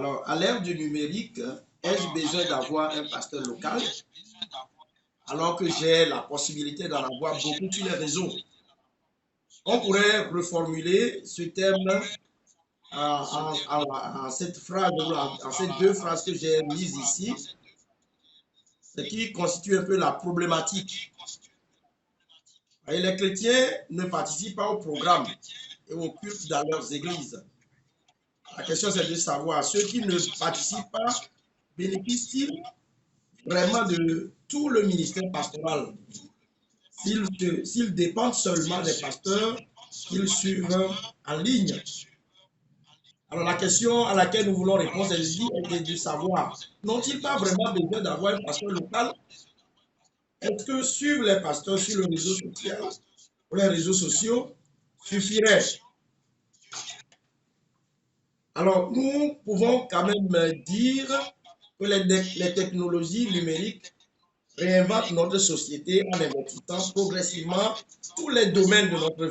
Alors, à l'ère du numérique, ai-je besoin d'avoir un pasteur local alors que j'ai la possibilité d'en avoir beaucoup sur les réseaux? On pourrait reformuler ce terme en cette phrase, en ces deux phrases que j'ai mises ici, ce qui constitue un peu la problématique. Et les chrétiens ne participent pas au programme et au culte dans leurs églises. La question, c'est de savoir, ceux qui ne participent pas bénéficient-ils vraiment de tout le ministère pastoral? S'ils dépendent seulement des pasteurs qu'ils suivent en ligne. Alors la question à laquelle nous voulons répondre, c'est de savoir, n'ont-ils pas vraiment besoin d'avoir un pasteur local? Est-ce que suivre les pasteurs sur le réseau social ou les réseaux sociaux suffirait? Alors, nous pouvons quand même dire que les technologies numériques réinventent notre société en investissant progressivement tous les domaines de notre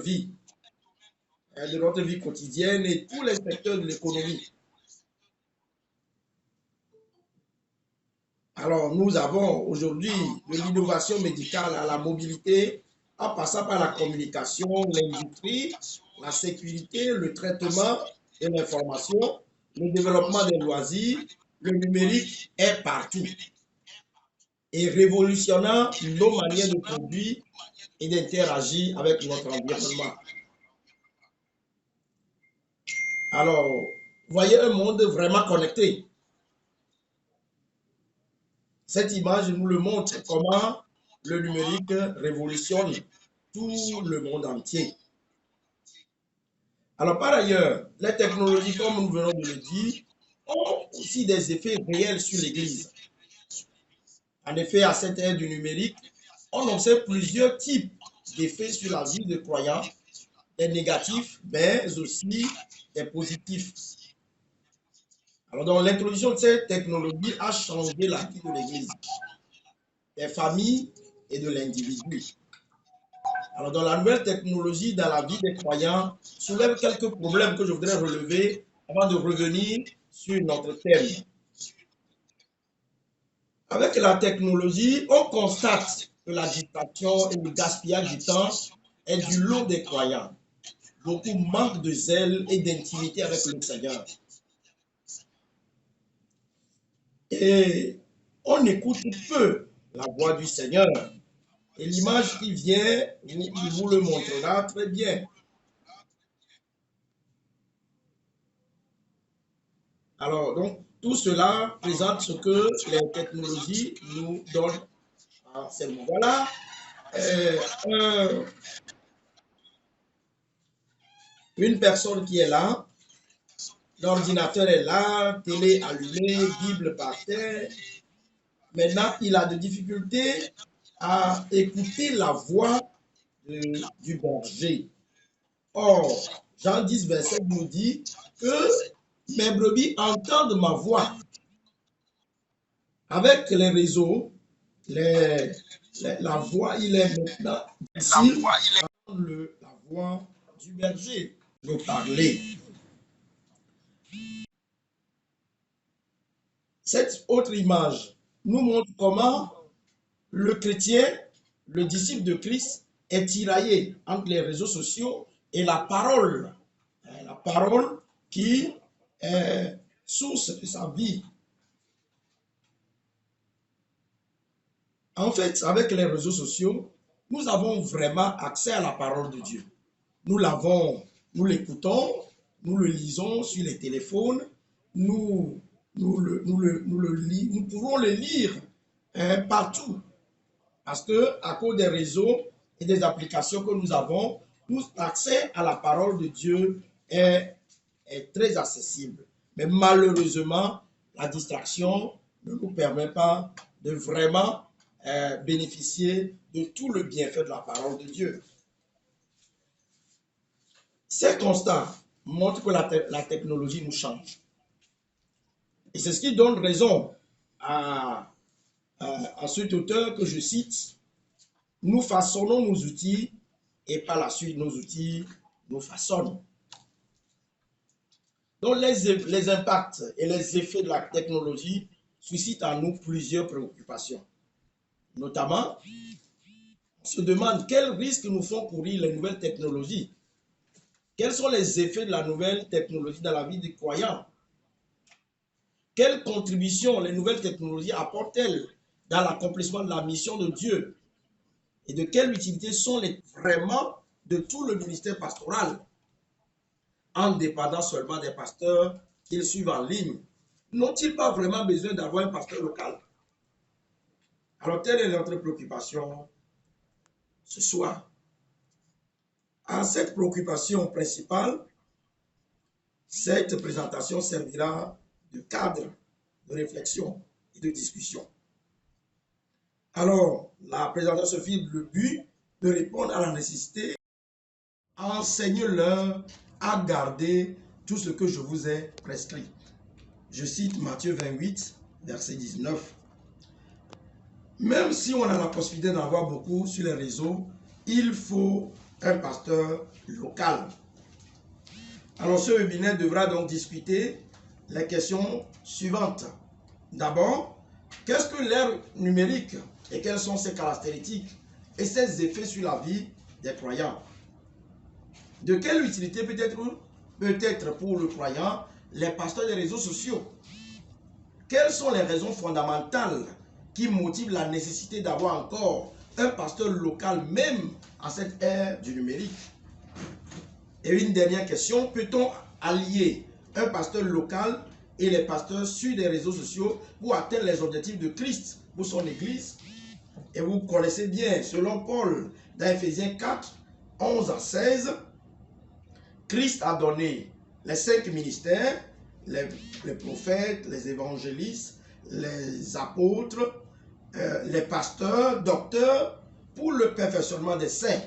vie quotidienne et tous les secteurs de l'économie. Alors, nous avons aujourd'hui de l'innovation médicale à la mobilité, en passant par la communication, l'industrie, la sécurité, le traitement de l'information, le développement des loisirs. Le numérique est partout et révolutionnant nos manières de produire et d'interagir avec notre environnement. Alors, voyez un monde vraiment connecté. Cette image nous le montre comment le numérique révolutionne tout le monde entier. Alors, par ailleurs, les technologies, comme nous venons de le dire, ont aussi des effets réels sur l'Église. En effet, à cette ère du numérique, on observe plusieurs types d'effets sur la vie des croyants, des négatifs, mais aussi des positifs. Alors, donc, l'introduction de cette technologie a changé la vie de l'Église, des familles et de l'individu. Alors, dans la nouvelle technologie, dans la vie des croyants, soulève quelques problèmes que je voudrais relever avant de revenir sur notre thème. Avec la technologie, on constate que la distraction et le gaspillage du temps est du lot des croyants. Beaucoup manquent de zèle et d'intimité avec le Seigneur. Et on écoute peu la voix du Seigneur. Et l'image qui vient, il vous le montrera très bien. Alors, donc, tout cela présente ce que les technologies nous donnent en ce moment. Voilà une personne qui est là, l'ordinateur est là, télé allumée, Bible par terre. Maintenant, il a des difficultés à écouter la voix du berger. Or, Jean 10, verset nous dit que mes brebis entendent ma voix. Avec les réseaux, la voix, il est maintenant ici, la voix du berger, de parler. Cette autre image nous montre comment le chrétien, le disciple de Christ, est tiraillé entre les réseaux sociaux et la parole qui est source de sa vie. En fait, avec les réseaux sociaux, nous avons vraiment accès à la parole de Dieu. Nous l'écoutons, nous le lisons sur les téléphones, nous pouvons le lire partout. Parce que à cause des réseaux et des applications que nous avons, l'accès à la parole de Dieu est très accessible. Mais malheureusement, la distraction ne nous permet pas de vraiment bénéficier de tout le bienfait de la parole de Dieu. Ces constats montrent que la technologie nous change. Et c'est ce qui donne raison à cet auteur que je cite. Nous façonnons nos outils et par la suite nos outils nous façonnent. Donc, les impacts et les effets de la technologie suscitent en nous plusieurs préoccupations. Notamment, on se demande quels risques nous font courir les nouvelles technologies. Quels sont les effets de la nouvelle technologie dans la vie des croyants? Quelle contribution les nouvelles technologies apportent-elles dans l'accomplissement de la mission de Dieu? Et de quelle utilité sont-elles vraiment de tout le ministère pastoral, en dépendant seulement des pasteurs qu'ils suivent en ligne? N'ont-ils pas vraiment besoin d'avoir un pasteur local? Alors, telle est notre préoccupation ce soir. À cette préoccupation principale, cette présentation servira de cadre de réflexion et de discussion. Alors, la présentation se fit le but de répondre à la nécessité. Enseigne-leur à garder tout ce que je vous ai prescrit. Je cite Matthieu 28, verset 19. Même si on a la possibilité d'en avoir beaucoup sur les réseaux, il faut un pasteur local. Alors, ce webinaire devra donc discuter les questions suivantes. D'abord, qu'est-ce que l'ère numérique et quelles sont ses caractéristiques et ses effets sur la vie des croyants? De quelle utilité peut-être pour le croyant les pasteurs des réseaux sociaux? Quelles sont les raisons fondamentales qui motivent la nécessité d'avoir encore un pasteur local même à cette ère du numérique? Et une dernière question, peut-on allier un pasteur local et les pasteurs sur des réseaux sociaux pour atteindre les objectifs de Christ pour son Église? Et vous connaissez bien, selon Paul, dans Ephésiens 4, 11 à 16, Christ a donné les 5 ministères, les prophètes, les évangélistes, les apôtres, les pasteurs, docteurs, pour le perfectionnement des saints.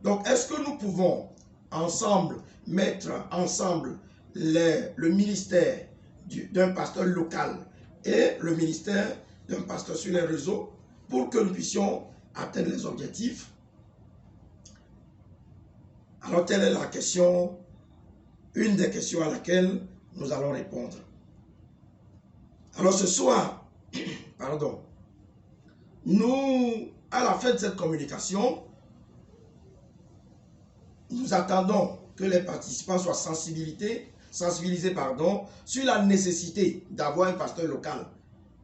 Donc, est-ce que nous pouvons ensemble mettre ensemble le ministère d'un pasteur local et le ministère d'un pasteur sur les réseaux pour que nous puissions atteindre les objectifs? Alors, telle est la question, une des questions à laquelle nous allons répondre. Alors, ce soir, pardon, nous, à la fin de cette communication, nous attendons que les participants soient sensibilisés sur la nécessité d'avoir un pasteur local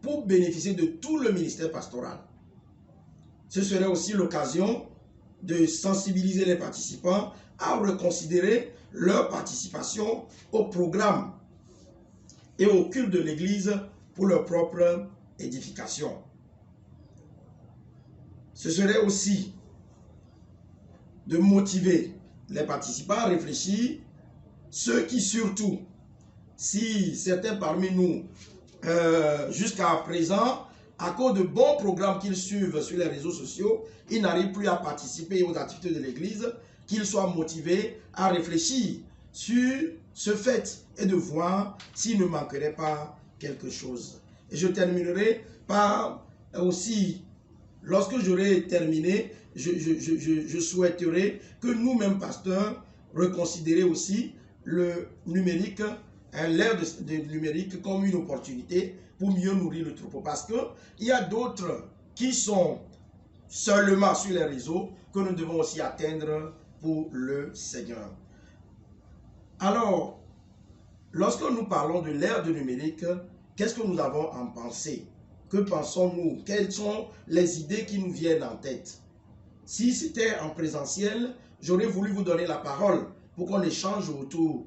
pour bénéficier de tout le ministère pastoral. Ce serait aussi l'occasion de sensibiliser les participants à reconsidérer leur participation au programme et au culte de l'Église pour leur propre édification. Ce serait aussi de motiver les participants à réfléchir, ceux qui surtout, si certains parmi nous, jusqu'à présent, à cause de bons programmes qu'ils suivent sur les réseaux sociaux, ils n'arrivent plus à participer aux activités de l'Église, qu'ils soient motivés à réfléchir sur ce fait et de voir s'il ne manquerait pas quelque chose. Et je terminerai par aussi, lorsque j'aurai terminé, je souhaiterais que nous-mêmes, pasteurs, reconsidérer aussi le numérique, l'ère du numérique comme une opportunité pour mieux nourrir le troupeau. Parce qu'il y a d'autres qui sont seulement sur les réseaux que nous devons aussi atteindre pour le Seigneur. Alors, lorsque nous parlons de l'ère du numérique, qu'est-ce que nous avons en pensée? Que pensons-nous? Quelles sont les idées qui nous viennent en tête? Si c'était en présentiel, j'aurais voulu vous donner la parole pour qu'on échange autour.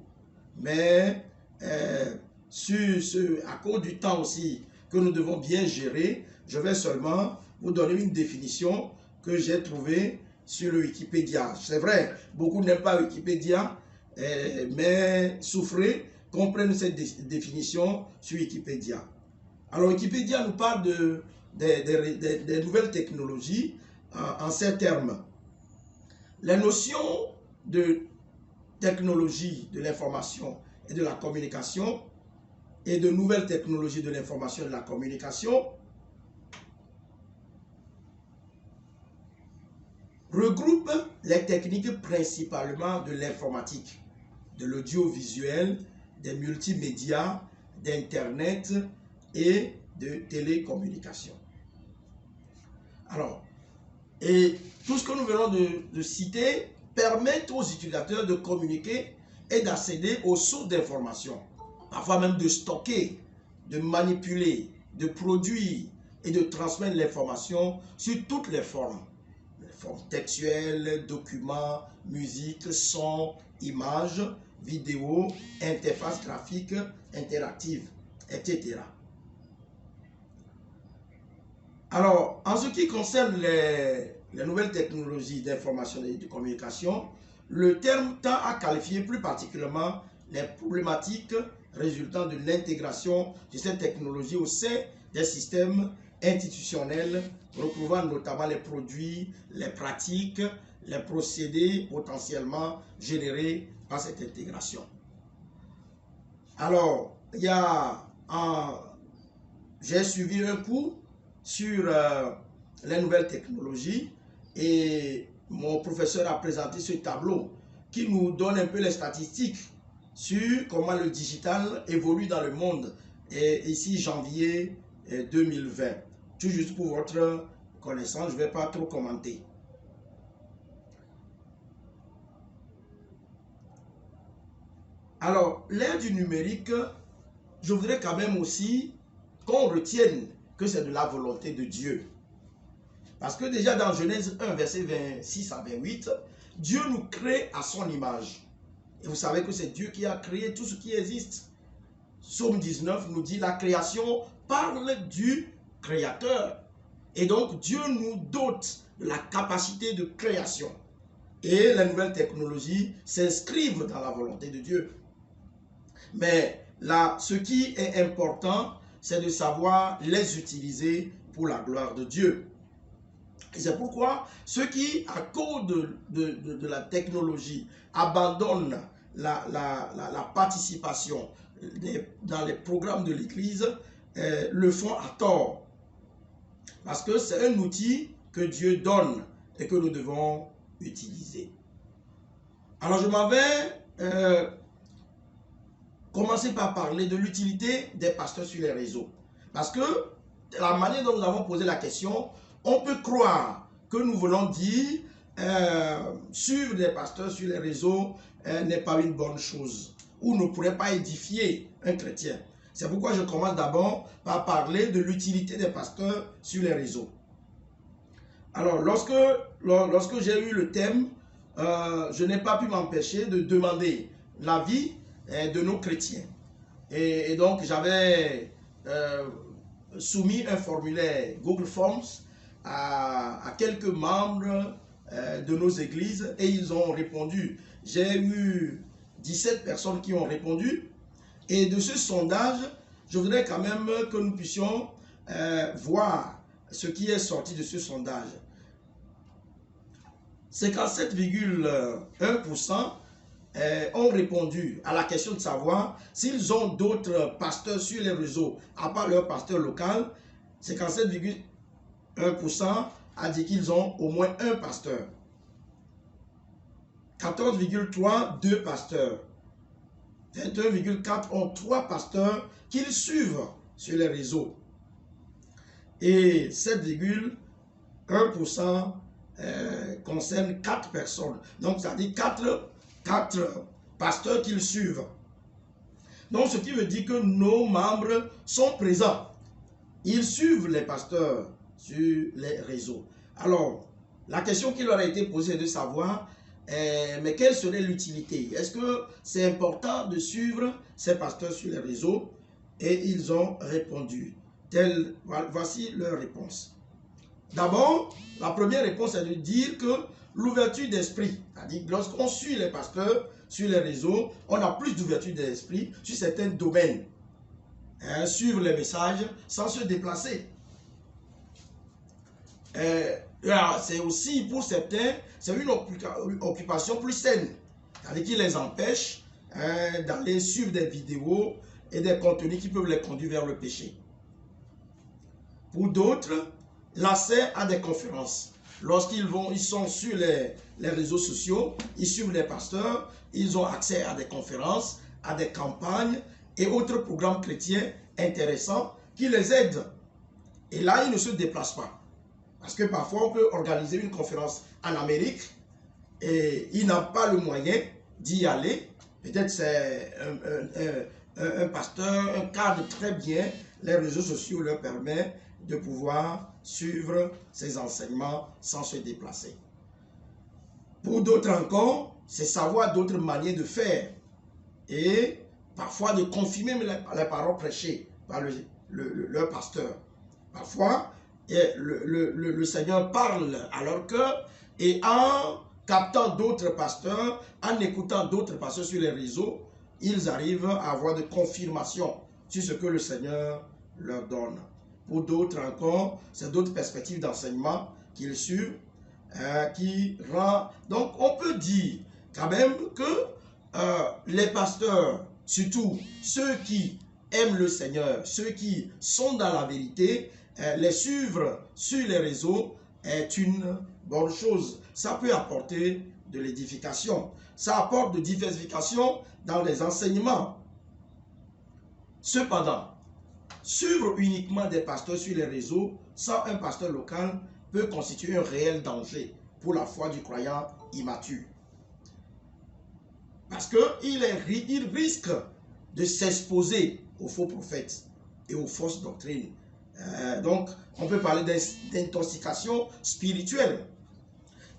Mais à cause du temps aussi que nous devons bien gérer, je vais seulement vous donner une définition que j'ai trouvée sur le Wikipédia. C'est vrai, beaucoup n'aiment pas Wikipédia, mais souffrez qu'on prenne cette définition sur Wikipédia. Alors Wikipédia nous parle des nouvelles technologies en ces termes. Les notions de technologie de l'information et de la communication et de nouvelles technologies de l'information et de la communication regroupent les techniques principalement de l'informatique, de l'audiovisuel, des multimédias, d'Internet et de télécommunications. Alors, et tout ce que nous venons de citer permet aux utilisateurs de communiquer et d'accéder aux sources d'informations, parfois même de stocker, de manipuler, de produire et de transmettre l'information sur toutes les formes textuelles, documents, musique, son, images, vidéos, interfaces graphiques, interactives, etc. Alors, en ce qui concerne les nouvelles technologies d'information et de communication, le terme tend à qualifier plus particulièrement les problématiques résultant de l'intégration de ces technologies au sein des systèmes institutionnels, recouvrant notamment les produits, les pratiques, les procédés potentiellement générés par cette intégration. Alors, j'ai suivi un cours sur les nouvelles technologies et mon professeur a présenté ce tableau qui nous donne un peu les statistiques sur comment le digital évolue dans le monde. Et ici, janvier 2020. Tout juste pour votre connaissance, je ne vais pas trop commenter. Alors, l'ère du numérique, je voudrais quand même aussi qu'on retienne que c'est de la volonté de Dieu. Parce que déjà dans Genèse 1, verset 26 à 28, Dieu nous crée à son image. Et vous savez que c'est Dieu qui a créé tout ce qui existe. Psaume 19 nous dit la création parle du Créateur. Et donc Dieu nous dote de la capacité de création. Et les nouvelles technologies s'inscrivent dans la volonté de Dieu. Mais là, ce qui est important, c'est de savoir les utiliser pour la gloire de Dieu. Et c'est pourquoi ceux qui, à cause de la technologie, abandonnent la participation dans les programmes de l'Église, le font à tort. Parce que c'est un outil que Dieu donne et que nous devons utiliser. Alors je m'en vais commencer par parler de l'utilité des pasteurs sur les réseaux. Parce que la manière dont nous avons posé la question, on peut croire que nous voulons dire suivre des pasteurs sur les réseaux n'est pas une bonne chose ou ne pourrait pas édifier un chrétien. C'est pourquoi je commence d'abord par parler de l'utilité des pasteurs sur les réseaux. Alors, lorsque j'ai eu le thème, je n'ai pas pu m'empêcher de demander l'avis de nos chrétiens. Et donc, j'avais soumis un formulaire Google Forms à quelques membres de nos églises et ils ont répondu. J'ai eu 17 personnes qui ont répondu. Et de ce sondage, je voudrais quand même que nous puissions voir ce qui est sorti de ce sondage. 57,1% ont répondu à la question de savoir s'ils ont d'autres pasteurs sur les réseaux, à part leur pasteur local. 57,1% a dit qu'ils ont au moins un pasteur. 14,3% 2 pasteurs. 21,4% ont 3 pasteurs qu'ils suivent sur les réseaux. Et 7,1% concerne 4 personnes. Donc, ça dit 4 pasteurs qu'ils suivent. Donc, ce qui veut dire que nos membres sont présents. Ils suivent les pasteurs sur les réseaux. Alors, la question qui leur a été posée est de savoir, mais quelle serait l'utilité? Est-ce que c'est important de suivre ces pasteurs sur les réseaux? Et ils ont répondu. Voici leur réponse. D'abord, la première réponse est de dire que l'ouverture d'esprit, c'est-à-dire lorsqu'on suit les pasteurs sur les réseaux, on a plus d'ouverture d'esprit sur certains domaines. Suivre les messages sans se déplacer. C'est aussi, pour certains, c'est une occupation plus saine. C'est-à-dire qu'il les empêche d'aller suivre des vidéos et des contenus qui peuvent les conduire vers le péché. Pour d'autres, l'accès à des conférences. Lorsqu'ils sont sur les réseaux sociaux, ils suivent les pasteurs, ils ont accès à des conférences à des campagnes et autres programmes chrétiens intéressants qui les aident. Et là, ils ne se déplacent pas. Parce que parfois, on peut organiser une conférence en Amérique et ils n'ont pas le moyen d'y aller. Peut-être c'est un pasteur, un cadre très bien. Les réseaux sociaux leur permettent de pouvoir suivre ces enseignements sans se déplacer. Pour d'autres encore, c'est savoir d'autres manières de faire et parfois de confirmer les paroles prêchées par leur pasteur. Parfois, le Seigneur parle à leur cœur et en captant d'autres pasteurs, en écoutant d'autres pasteurs sur les réseaux, ils arrivent à avoir de confirmations sur ce que le Seigneur leur donne. Pour d'autres encore, c'est d'autres perspectives d'enseignement qu'ils suivent, qui rend... Donc, on peut dire quand même que les pasteurs, surtout ceux qui aiment le Seigneur, ceux qui sont dans la vérité, les suivre sur les réseaux est une bonne chose. Ça peut apporter de l'édification. Ça apporte de diversification dans les enseignements. Cependant, suivre uniquement des pasteurs sur les réseaux sans un pasteur local peut constituer un réel danger pour la foi du croyant immature. Parce qu'il risque de s'exposer aux faux prophètes et aux fausses doctrines. Donc, on peut parler d'intoxication spirituelle.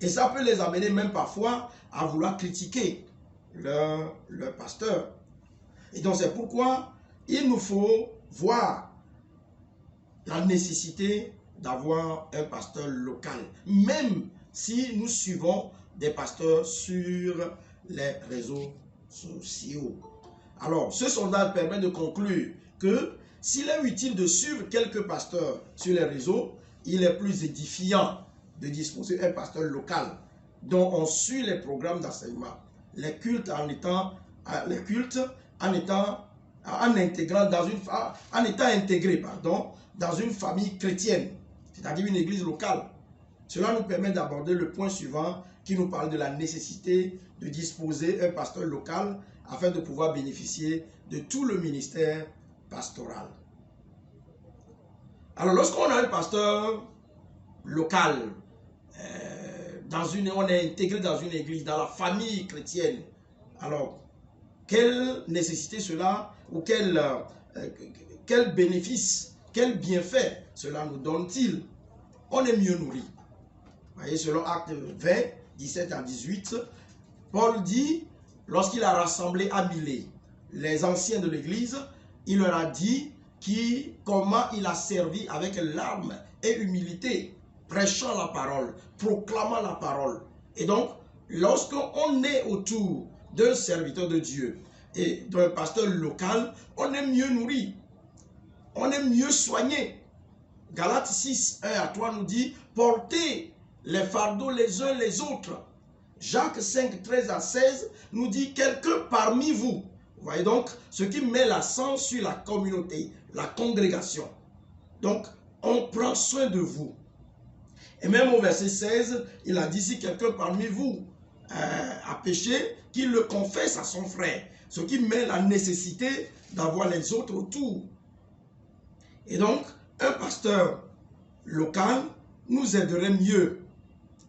Et ça peut les amener même parfois à vouloir critiquer leur pasteur. Et donc, c'est pourquoi il nous faut voir la nécessité d'avoir un pasteur local, même si nous suivons des pasteurs sur les réseaux sociaux. Alors, ce sondage permet de conclure que s'il est utile de suivre quelques pasteurs sur les réseaux, il est plus édifiant de disposer d'un pasteur local dont on suit les programmes d'enseignement, les cultes en étant intégré dans une famille chrétienne, c'est-à-dire une église locale. Cela nous permet d'aborder le point suivant qui nous parle de la nécessité de disposer d'un pasteur local afin de pouvoir bénéficier de tout le ministère pastoral. Alors, lorsqu'on a un pasteur local, on est intégré dans une église, dans la famille chrétienne, alors, quelle nécessité cela, ou quel bénéfice, quel bienfait cela nous donne-t-il? On est mieux nourri. Vous voyez, selon Actes 20, 17 à 18, Paul dit, lorsqu'il a rassemblé à Milet les anciens de l'église, il leur a dit comment il a servi avec larmes et humilité, prêchant la parole, proclamant la parole. Et donc, lorsqu'on est autour d'un serviteur de Dieu et d'un pasteur local, on est mieux nourri, on est mieux soigné. Galates 6, 1 à 3 nous dit, portez les fardeaux les uns les autres. Jacques 5, 13 à 16 nous dit, quelqu'un parmi vous. Vous voyez donc, ce qui met l'accent sur la communauté, la congrégation. Donc, on prend soin de vous. Et même au verset 16, il a dit, si quelqu'un parmi vous a péché, qu'il le confesse à son frère. Ce qui met la nécessité d'avoir les autres autour. Et donc, un pasteur local nous aiderait mieux.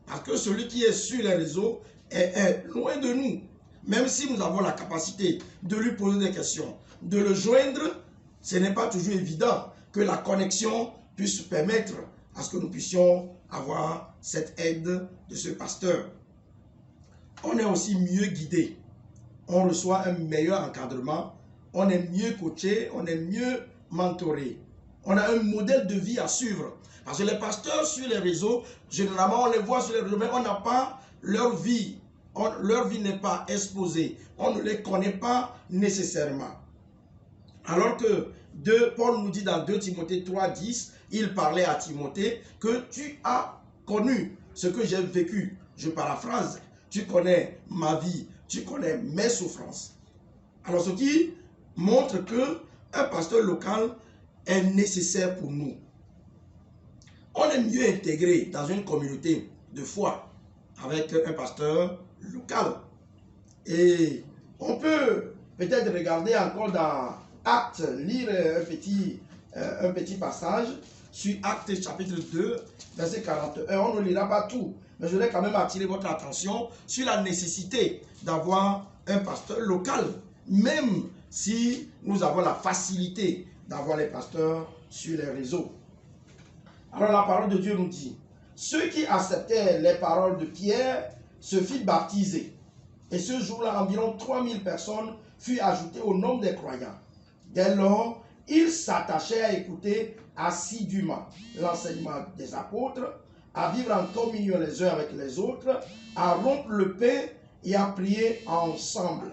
Parce que celui qui est sur les réseaux est loin de nous. Même si nous avons la capacité de lui poser des questions, de le joindre, ce n'est pas toujours évident que la connexion puisse permettre à ce que nous puissions avoir cette aide de ce pasteur. On est aussi mieux guidé. On reçoit un meilleur encadrement. On est mieux coaché. On est mieux mentoré. On a un modèle de vie à suivre. Parce que les pasteurs sur les réseaux, généralement, on les voit sur les réseaux, mais on n'a pas leur vie. Leur vie n'est pas exposée. On ne les connaît pas nécessairement. Alors que Paul nous dit dans 2 Timothée 3, 10, il parlait à Timothée que tu as connu ce que j'ai vécu. Je paraphrase. Tu connais ma vie. Tu connais mes souffrances. Alors, ce qui montre qu'un pasteur local est nécessaire pour nous. On est mieux intégré dans une communauté de foi avec un pasteur local. Et on peut peut-être regarder encore dans Actes, lire un petit passage sur Actes chapitre 2, verset 41. On ne lira pas tout, mais je voulais quand même attirer votre attention sur la nécessité d'avoir un pasteur local, même si nous avons la facilité d'avoir les pasteurs sur les réseaux. Alors la parole de Dieu nous dit, ceux qui acceptaient les paroles de Pierre se firent baptiser. Et ce jour-là, environ 3000 personnes furent ajoutées au nombre des croyants. Dès lors, ils s'attachaient à écouter assidûment l'enseignement des apôtres, à vivre en communion les uns avec les autres, à rompre le pain et à prier ensemble.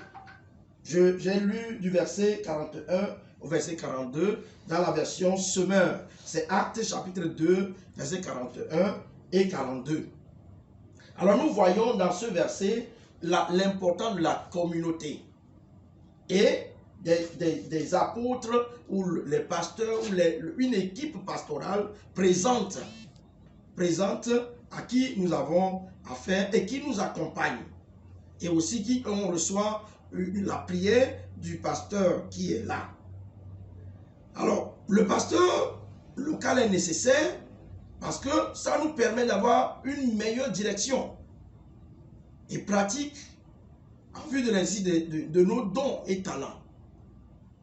J'ai lu du verset 41 au verset 42 dans la version Semeur. C'est Actes chapitre 2, verset 41 et 42. Alors nous voyons dans ce verset l'importance de la communauté et des apôtres ou les pasteurs ou une équipe pastorale présente à qui nous avons affaire et qui nous accompagne. Et aussi qui on reçoit la prière du pasteur qui est là. Alors, le pasteur local est nécessaire parce que ça nous permet d'avoir une meilleure direction et pratique en vue de l'exercice de nos dons et talents.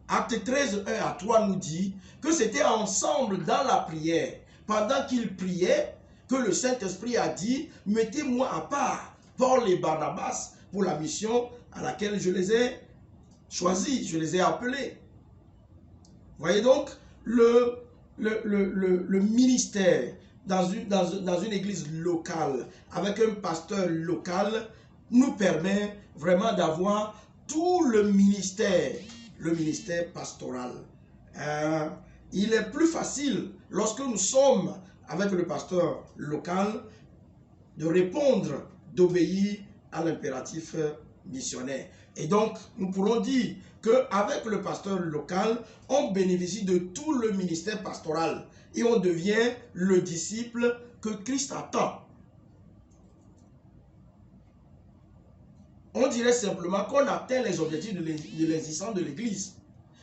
Acte 13, 1 à 3 nous dit que c'était ensemble dans la prière, pendant qu'ils priaient, que le Saint-Esprit a dit, mettez-moi à part Paul et Barnabas pour la mission à laquelle je les ai choisis, je les ai appelés. Voyez donc, le ministère dans une église locale, avec un pasteur local, nous permet vraiment d'avoir tout le ministère pastoral. Il est plus facile, lorsque nous sommes avec le pasteur local, de répondre, d'obéir à l'impératif missionnaire. Et donc, nous pourrons dire qu'avec le pasteur local, on bénéficie de tout le ministère pastoral et on devient le disciple que Christ attend. On dirait simplement qu'on atteint les objectifs de l'existence de l'Église.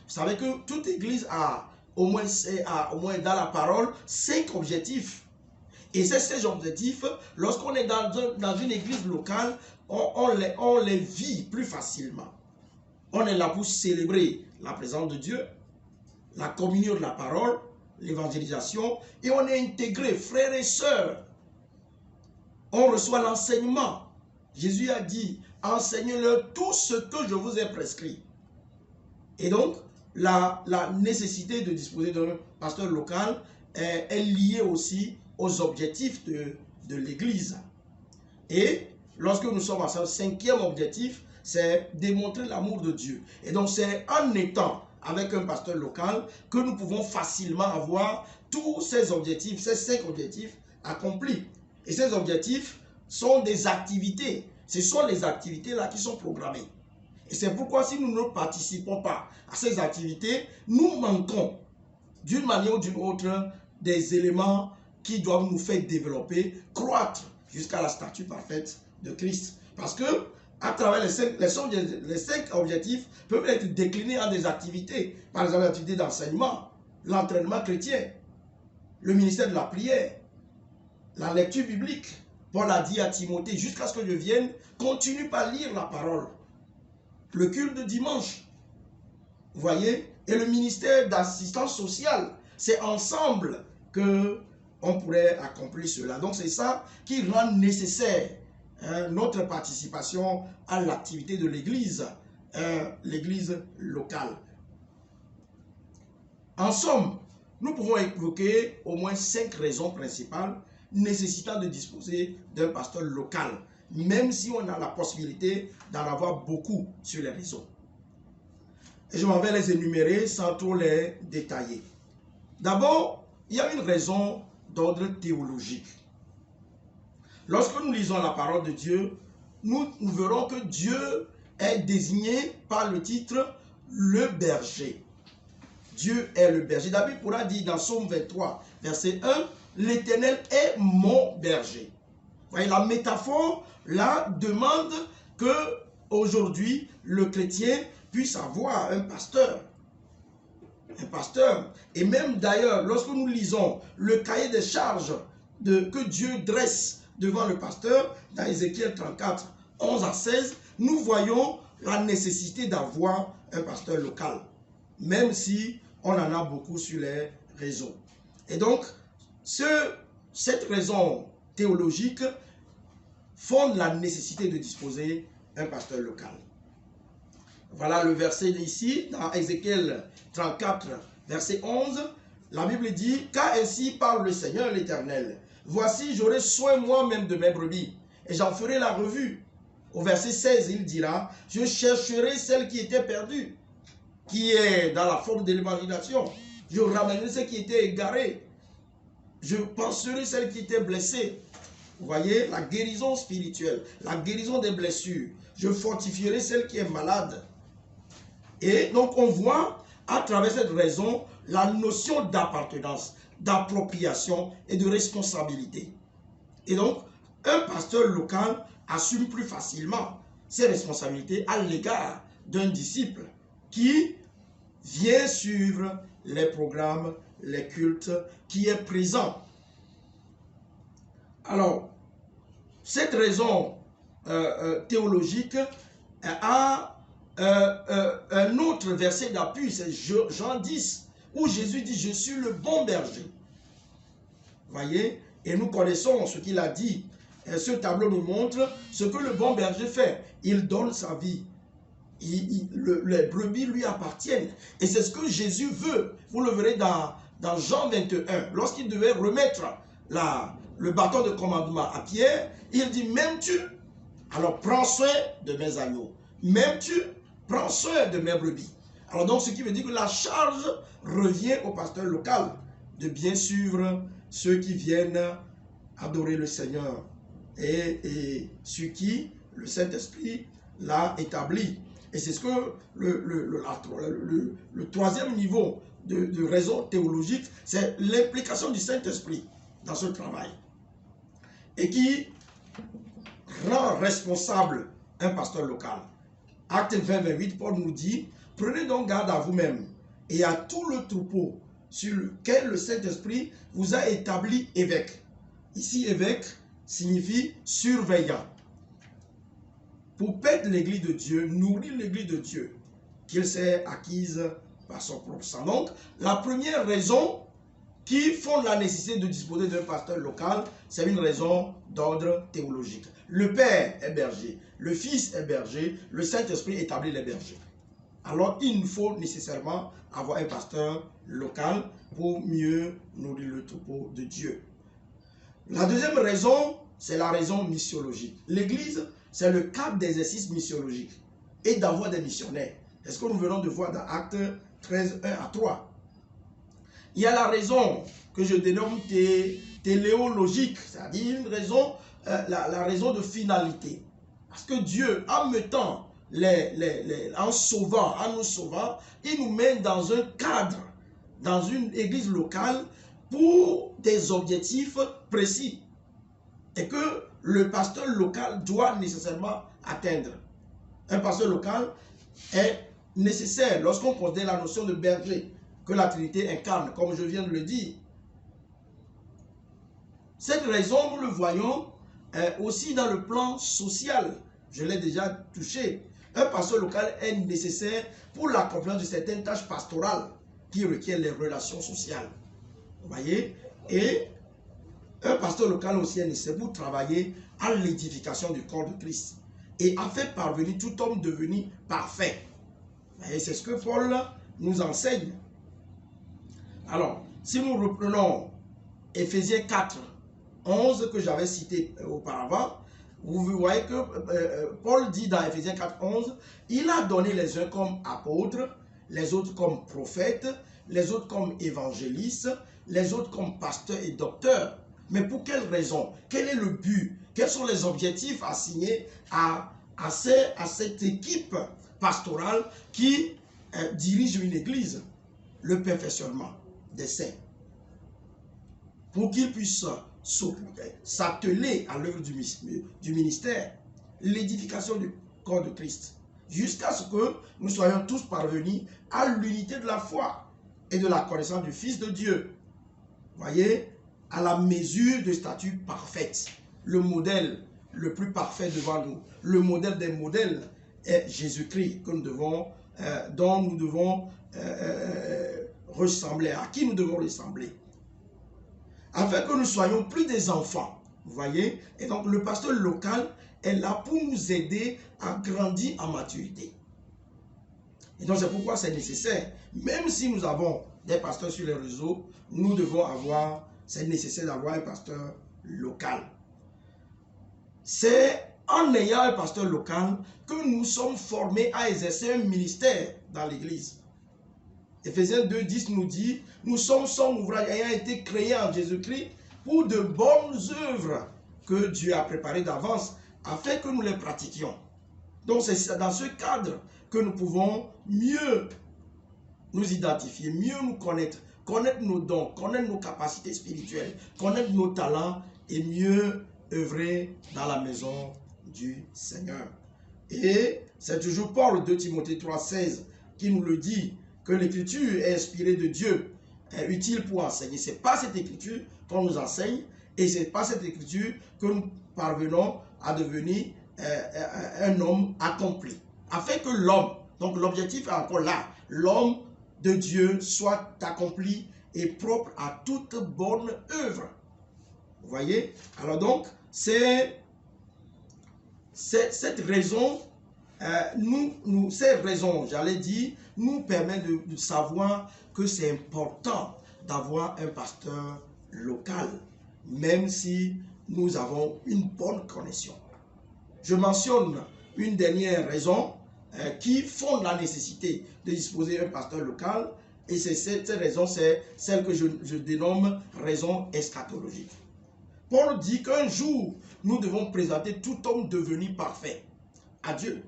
Vous savez que toute Église a au moins dans la parole 5 objectifs. Et ces objectifs, lorsqu'on est dans une église locale, on les vit plus facilement. On est là pour célébrer la présence de Dieu, la communion de la parole, l'évangélisation, et on est intégré, frères et sœurs. On reçoit l'enseignement. Jésus a dit, enseignez-leur tout ce que je vous ai prescrit. Et donc, la nécessité de disposer d'un pasteur local est liée aussi aux objectifs de l'Église. Et lorsque nous sommes à ce 5e objectif, c'est démontrer l'amour de Dieu. Et donc c'est en étant avec un pasteur local que nous pouvons facilement avoir tous ces objectifs, ces 5 objectifs accomplis. Et ces objectifs sont des activités. Ce sont les activités-là qui sont programmées. Et c'est pourquoi si nous ne participons pas à ces activités, nous manquons d'une manière ou d'une autre des éléments qui doivent nous faire développer, croître jusqu'à la stature parfaite de Christ. Parce que à travers les 5 objectifs peuvent être déclinés en des activités. Par exemple, l'activité d'enseignement, l'entraînement chrétien, le ministère de la prière, la lecture biblique. Paul a dit à Timothée, jusqu'à ce que je vienne, continue par lire la parole. Le culte de dimanche, vous voyez, et le ministère d'assistance sociale, c'est ensemble que on pourrait accomplir cela. Donc c'est ça qui rend nécessaire notre participation à l'activité de l'Église, l'Église locale. En somme, nous pouvons évoquer au moins 5 raisons principales nécessitant de disposer d'un pasteur local, même si on a la possibilité d'en avoir beaucoup sur les réseaux. Et je m'en vais les énumérer sans trop les détailler. D'abord, il y a une raison d'ordre théologique. Lorsque nous lisons la parole de Dieu, nous verrons que Dieu est désigné par le titre « le berger ». Dieu est le berger. David pourra dire dans Psaume 23, verset 1, « L'Éternel est mon berger ». Vous voyez, la métaphore là demande que aujourd'hui le chrétien puisse avoir un pasteur. Un pasteur. Et même d'ailleurs, lorsque nous lisons le cahier des charges que Dieu dresse devant le pasteur, dans Ézéchiel 34, 11 à 16, nous voyons la nécessité d'avoir un pasteur local, même si on en a beaucoup sur les réseaux. Et donc, cette raison théologique fonde la nécessité de disposer d'un pasteur local. Voilà le verset ici, dans Ézéchiel 34, verset 11. La Bible dit, « Car ainsi parle le Seigneur l'Éternel. Voici, j'aurai soin moi-même de mes brebis, et j'en ferai la revue. » Au verset 16, il dira, « Je chercherai celle qui était perdue, qui est dans la forme de l'imagination. Je ramènerai celle qui était égarée. Je penserai celle qui était blessée. » Vous voyez, la guérison spirituelle, la guérison des blessures. Je fortifierai celle qui est malade. Et donc on voit à travers cette raison la notion d'appartenance, d'appropriation et de responsabilité. Et donc, un pasteur local assume plus facilement ses responsabilités à l'égard d'un disciple qui vient suivre les programmes, les cultes, qui est présent. Alors, cette raison théologique a un autre verset d'appui, c'est Jean 10, où Jésus dit, je suis le bon berger. Voyez, et nous connaissons ce qu'il a dit. Et ce tableau nous montre ce que le bon berger fait. Il donne sa vie. Les brebis lui appartiennent. Et c'est ce que Jésus veut. Vous le verrez dans Jean 21. Lorsqu'il devait remettre le bâton de commandement à Pierre, il dit, m'aimes-tu? Alors prends soin de mes agneaux. M'aimes-tu? Prends soin de mes brebis. Alors donc ce qui veut dire que la charge revient au pasteur local de bien suivre ceux qui viennent adorer le Seigneur et sur qui le Saint-Esprit l'a établi. Et c'est ce que le troisième niveau de raison théologique, c'est l'implication du Saint-Esprit dans ce travail. Et qui rend responsable un pasteur local. Acte 20, 28, Paul nous dit, prenez donc garde à vous-même et à tout le troupeau sur lequel le Saint-Esprit vous a établi évêque. Ici, évêque signifie surveillant. Pour paître l'église de Dieu, nourrir l'église de Dieu, qu'il s'est acquise par son propre sang. Donc, la première raison qui fonde la nécessité de disposer d'un pasteur local, c'est une raison d'ordre théologique. Le Père est berger, le Fils est berger, le Saint-Esprit établit les bergers. Alors, il nous faut nécessairement avoir un pasteur local pour mieux nourrir le troupeau de Dieu. La deuxième raison, c'est la raison missiologique. L'Église, c'est le cadre d'exercice missiologique et d'avoir des missionnaires. C'est ce que nous venons de voir dans Actes 13, 1 à 3. Il y a la raison que je dénomme téléologique, c'est-à-dire une raison, la raison de finalité. Parce que Dieu, en mettant, en sauvant, en nous sauvant, il nous met dans un cadre, dans une église locale pour des objectifs précis. Et que le pasteur local doit nécessairement atteindre. Un pasteur local est nécessaire lorsqu'on considère la notion de berger que la Trinité incarne, comme je viens de le dire. Cette raison, nous le voyons aussi dans le plan social. Je l'ai déjà touché. Un pasteur local est nécessaire pour l'accomplissement de certaines tâches pastorales qui requièrent les relations sociales. Vous voyez? Et un pasteur local aussi est nécessaire pour travailler à l'édification du corps de Christ et à faire parvenir tout homme devenu parfait. Et c'est ce que Paul nous enseigne. Alors, si nous reprenons Éphésiens 4, 11 que j'avais cité auparavant, vous voyez que Paul dit dans Éphésiens 4, 11, il a donné les uns comme apôtres, les autres comme prophètes, les autres comme évangélistes, les autres comme pasteurs et docteurs. Mais pour quelle raison? Quel est le but? Quels sont les objectifs assignés à cette équipe pastorale qui dirige une église? Le perfectionnement des saints. Pour qu'ils puissent s'atteler à l'œuvre du ministère, l'édification du corps de Christ, jusqu'à ce que nous soyons tous parvenus à l'unité de la foi et de la connaissance du Fils de Dieu. Voyez, à la mesure de statut parfaite. Le modèle le plus parfait devant nous, le modèle des modèles est Jésus-Christ que nous devons, dont nous devons ressembler, à qui nous devons ressembler. Afin que nous soyons plus des enfants. Vous voyez? Et donc le pasteur local est là pour nous aider à grandir en maturité. Et donc c'est pourquoi c'est nécessaire. Même si nous avons des pasteurs sur les réseaux, nous devons avoir, c'est nécessaire d'avoir un pasteur local. C'est en ayant un pasteur local que nous sommes formés à exercer un ministère dans l'église. Éphésiens 2:10 nous dit, nous sommes son ouvrage ayant été créé en Jésus-Christ pour de bonnes œuvres que Dieu a préparées d'avance afin que nous les pratiquions. Donc c'est dans ce cadre que nous pouvons mieux nous identifier, mieux nous connaître, connaître nos dons, connaître nos capacités spirituelles, connaître nos talents et mieux œuvrer dans la maison du Seigneur. Et c'est toujours Paul, 2 Timothée 3:16, qui nous le dit, que l'écriture est inspirée de Dieu, est utile pour enseigner. Ce n'est pas cette écriture qu'on nous enseigne et ce n'est pas cette écriture que nous parvenons à devenir un homme accompli. Afin que l'homme, donc l'objectif est encore là, l'homme de Dieu soit accompli et propre à toute bonne œuvre. Vous voyez? Alors donc, c'est cette raison, ces raisons, j'allais dire, nous permettent de savoir que c'est important d'avoir un pasteur local, même si nous avons une bonne connexion. Je mentionne une dernière raison qui fonde la nécessité de disposer d'un pasteur local, et cette raison, c'est celle que je dénomme raison eschatologique. Paul dit qu'un jour, nous devons présenter tout homme devenu parfait à Dieu.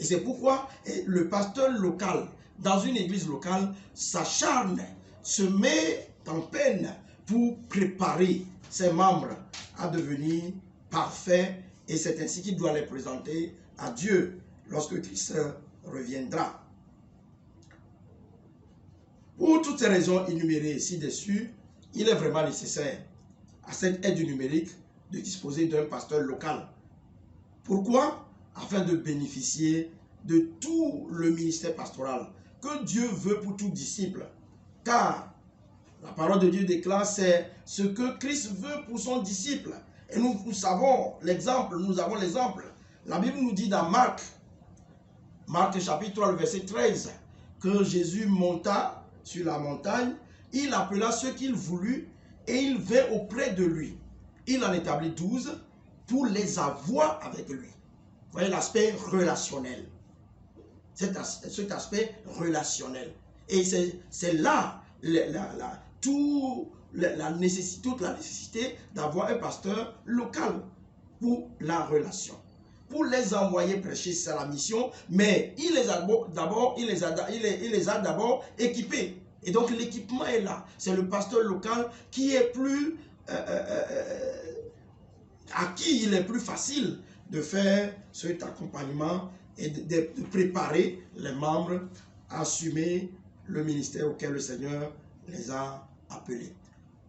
Et c'est pourquoi le pasteur local, dans une église locale, s'acharne, se met en peine pour préparer ses membres à devenir parfaits. Et c'est ainsi qu'il doit les présenter à Dieu lorsque Christ reviendra. Pour toutes ces raisons énumérées ci-dessus, il est vraiment nécessaire à cette aide numérique de disposer d'un pasteur local. Pourquoi? Afin de bénéficier de tout le ministère pastoral que Dieu veut pour tout disciple. Car la parole de Dieu déclare, c'est ce que Christ veut pour son disciple. Et nous savons l'exemple, nous avons l'exemple. La Bible nous dit dans Marc chapitre 3, le verset 13, que Jésus monta sur la montagne, il appela ceux qu'il voulut et il vint auprès de lui. Il en établit 12 pour les avoir avec lui. Vous voyez l'aspect relationnel. Cet aspect relationnel. Et c'est là toute la nécessité d'avoir un pasteur local pour la relation. Pour les envoyer prêcher, c'est la mission, mais il les a d'abord équipés. Et donc l'équipement est là. C'est le pasteur local qui est plus à qui il est plus facile de faire cet accompagnement et de préparer les membres à assumer le ministère auquel le Seigneur les a appelés.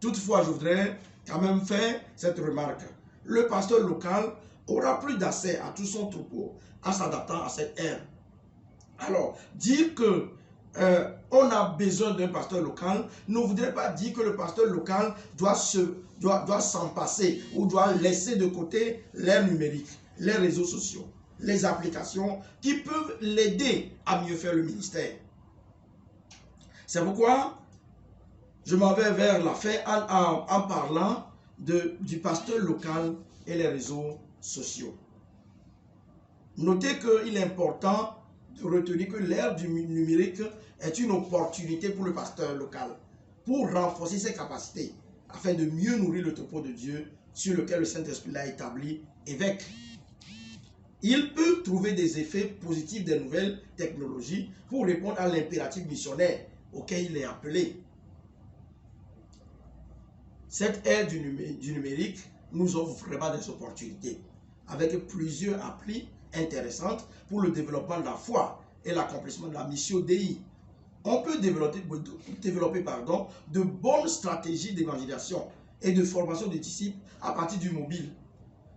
Toutefois, je voudrais quand même faire cette remarque. Le pasteur local aura plus d'accès à tout son troupeau en s'adaptant à cette ère. Alors, dire que on a besoin d'un pasteur local ne voudrait pas dire que le pasteur local doit s'en passer ou doit laisser de côté l'ère numérique, les réseaux sociaux, les applications qui peuvent l'aider à mieux faire le ministère. C'est pourquoi je m'en vais vers la fin en parlant du pasteur local et les réseaux sociaux. Notez qu'il est important de retenir que l'ère du numérique est une opportunité pour le pasteur local pour renforcer ses capacités afin de mieux nourrir le troupeau de Dieu sur lequel le Saint-Esprit l'a établi évêque. Il peut trouver des effets positifs des nouvelles technologies pour répondre à l'impératif missionnaire auquel il est appelé. Cette ère du numérique nous offre vraiment des opportunités avec plusieurs applis intéressantes pour le développement de la foi et l'accomplissement de la mission Dei. On peut développer de bonnes stratégies d'évangélisation et de formation des disciples à partir du mobile.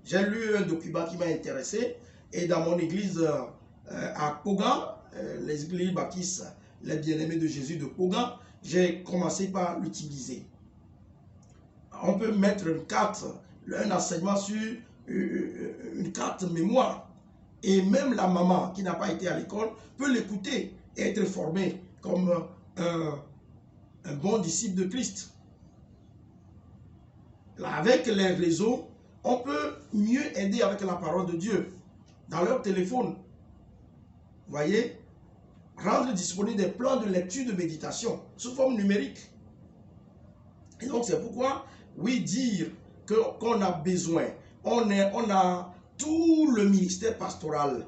J'ai lu un document qui m'a intéressé et dans mon église à Kogan, l'église baptiste Les Bien-Aimés de Jésus de Kogan, j'ai commencé par l'utiliser. On peut mettre une carte, un enseignement sur une carte mémoire. Et même la maman qui n'a pas été à l'école peut l'écouter et être formée comme un bon disciple de Christ. Là, avec les réseaux, on peut mieux aider avec la parole de Dieu dans leur téléphone. Vous voyez, rendre disponible des plans de lecture de méditation sous forme numérique. Et donc c'est pourquoi, oui, dire qu'on a besoin, on a tout le ministère pastoral,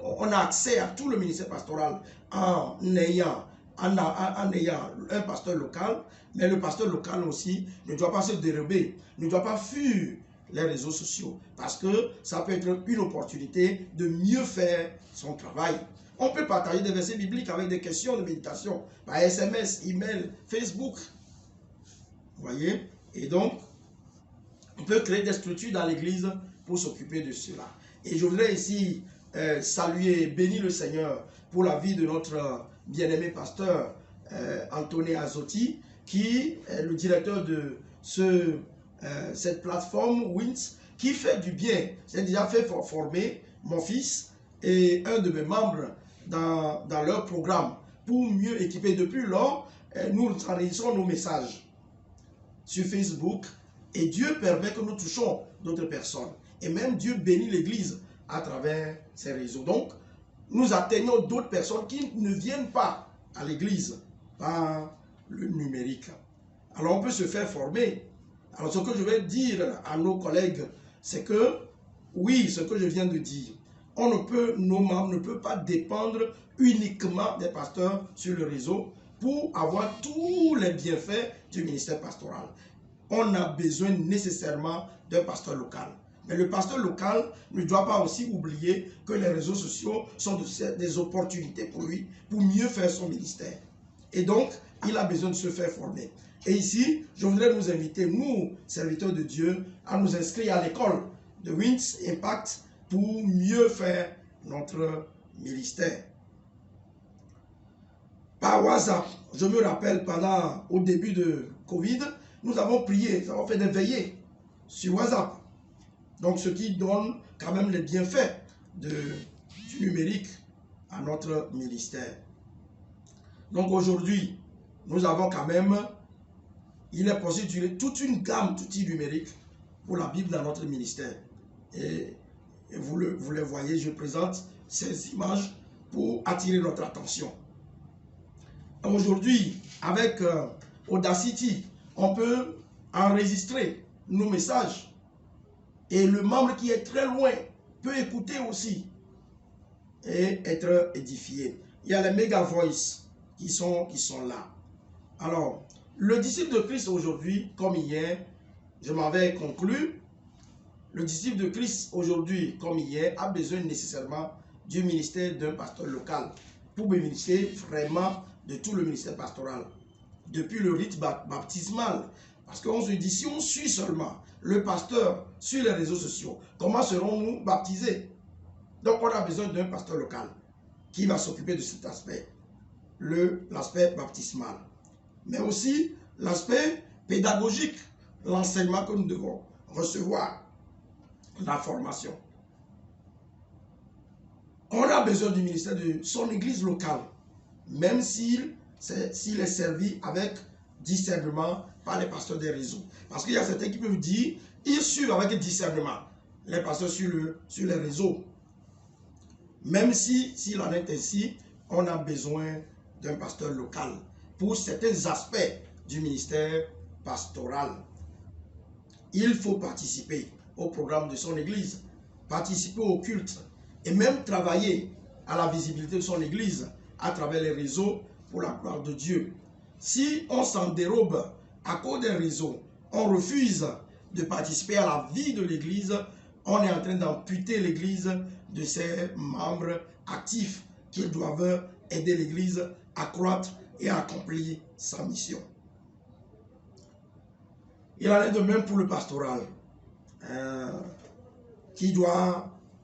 on a accès à tout le ministère pastoral en ayant un pasteur local, mais le pasteur local aussi ne doit pas se dérober, ne doit pas fuir les réseaux sociaux, parce que ça peut être une opportunité de mieux faire son travail. On peut partager des versets bibliques avec des questions de méditation par SMS, email, Facebook. Vous voyez? Et donc, on peut créer des structures dans l'église pour s'occuper de cela. Et je voudrais ici saluer et bénir le Seigneur pour la vie de notre bien-aimé pasteur Anthony Azotti, qui est le directeur de cette plateforme WINS, qui fait du bien. J'ai déjà fait former mon fils et un de mes membres dans leur programme pour mieux équiper. Depuis lors, nous enregistrons nos messages sur Facebook et Dieu permet que nous touchons d'autres personnes. Et même Dieu bénit l'Église à travers ces réseaux. Donc, nous atteignons d'autres personnes qui ne viennent pas à l'Église par le numérique. Alors, on peut se faire former. Alors, ce que je vais dire à nos collègues, c'est que, oui, ce que je viens de dire, nos membres ne peuvent pas dépendre uniquement des pasteurs sur le réseau pour avoir tous les bienfaits du ministère pastoral. On a besoin nécessairement d'un pasteur local. Mais le pasteur local ne doit pas aussi oublier que les réseaux sociaux sont des opportunités pour lui, pour mieux faire son ministère. Et donc, il a besoin de se faire former. Et ici, je voudrais nous inviter, nous, serviteurs de Dieu, à nous inscrire à l'école de WINS Impact pour mieux faire notre ministère. Par WhatsApp, je me rappelle au début de Covid, nous avons prié, nous avons fait des veillées sur WhatsApp. Donc, ce qui donne quand même les bienfaits du numérique à notre ministère. Donc, aujourd'hui, nous avons quand même, il est possible d'utiliser toute une gamme d'outils numériques pour la Bible dans notre ministère. Et vous les voyez, je présente ces images pour attirer notre attention. Aujourd'hui, avec Audacity, on peut enregistrer nos messages. Et le membre qui est très loin peut écouter aussi et être édifié. Il y a les méga voice qui sont là. Alors, le disciple de Christ aujourd'hui, comme hier, je m'avais conclu, le disciple de Christ aujourd'hui, comme hier, a besoin nécessairement du ministère d'un pasteur local pour bénéficier vraiment de tout le ministère pastoral. Depuis le rite baptismal, parce qu'on se dit, si on suit seulement le pasteur sur les réseaux sociaux, comment serons-nous baptisés? Donc on a besoin d'un pasteur local qui va s'occuper de cet aspect, l'aspect baptismal. Mais aussi l'aspect pédagogique, l'enseignement que nous devons recevoir, la formation. On a besoin du ministère de son église locale, même s'il est servi avec discernement par les pasteurs des réseaux. Parce qu'il y a certains qui peuvent dire, ils suivent avec discernement les pasteurs sur les réseaux. Même s'il en est ainsi, on a besoin d'un pasteur local pour certains aspects du ministère pastoral. Il faut participer au programme de son église, participer au culte et même travailler à la visibilité de son église à travers les réseaux pour la gloire de Dieu. Si on s'en dérobe à cause des réseaux, on refuse de participer à la vie de l'église, on est en train d'amputer l'Église de ses membres actifs qui doivent aider l'Église à croître et à accomplir sa mission. Il en est de même pour le pastoral,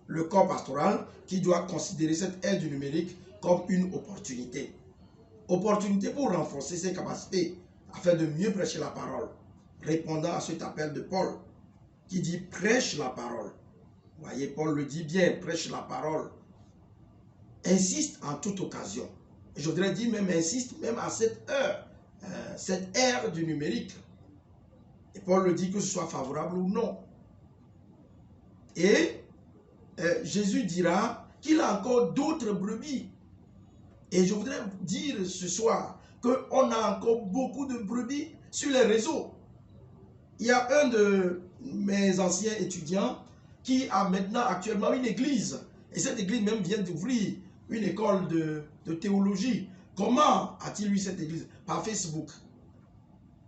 le corps pastoral, qui doit considérer cette ère du numérique comme une opportunité. Opportunité pour renforcer ses capacités afin de mieux prêcher la parole, répondant à cet appel de Paul qui dit prêche la parole. Vous voyez, Paul le dit bien, prêche la parole. Insiste en toute occasion. Je voudrais dire même insiste même à cette ère du numérique. Et Paul le dit que ce soit favorable ou non. Et Jésus dira qu'il a encore d'autres brebis. Et je voudrais dire ce soir qu'on a encore beaucoup de brebis sur les réseaux. Il y a un de mes anciens étudiants qui a maintenant actuellement une église. Et cette église même vient d'ouvrir une école de théologie. Comment a-t-il eu cette église? Par Facebook.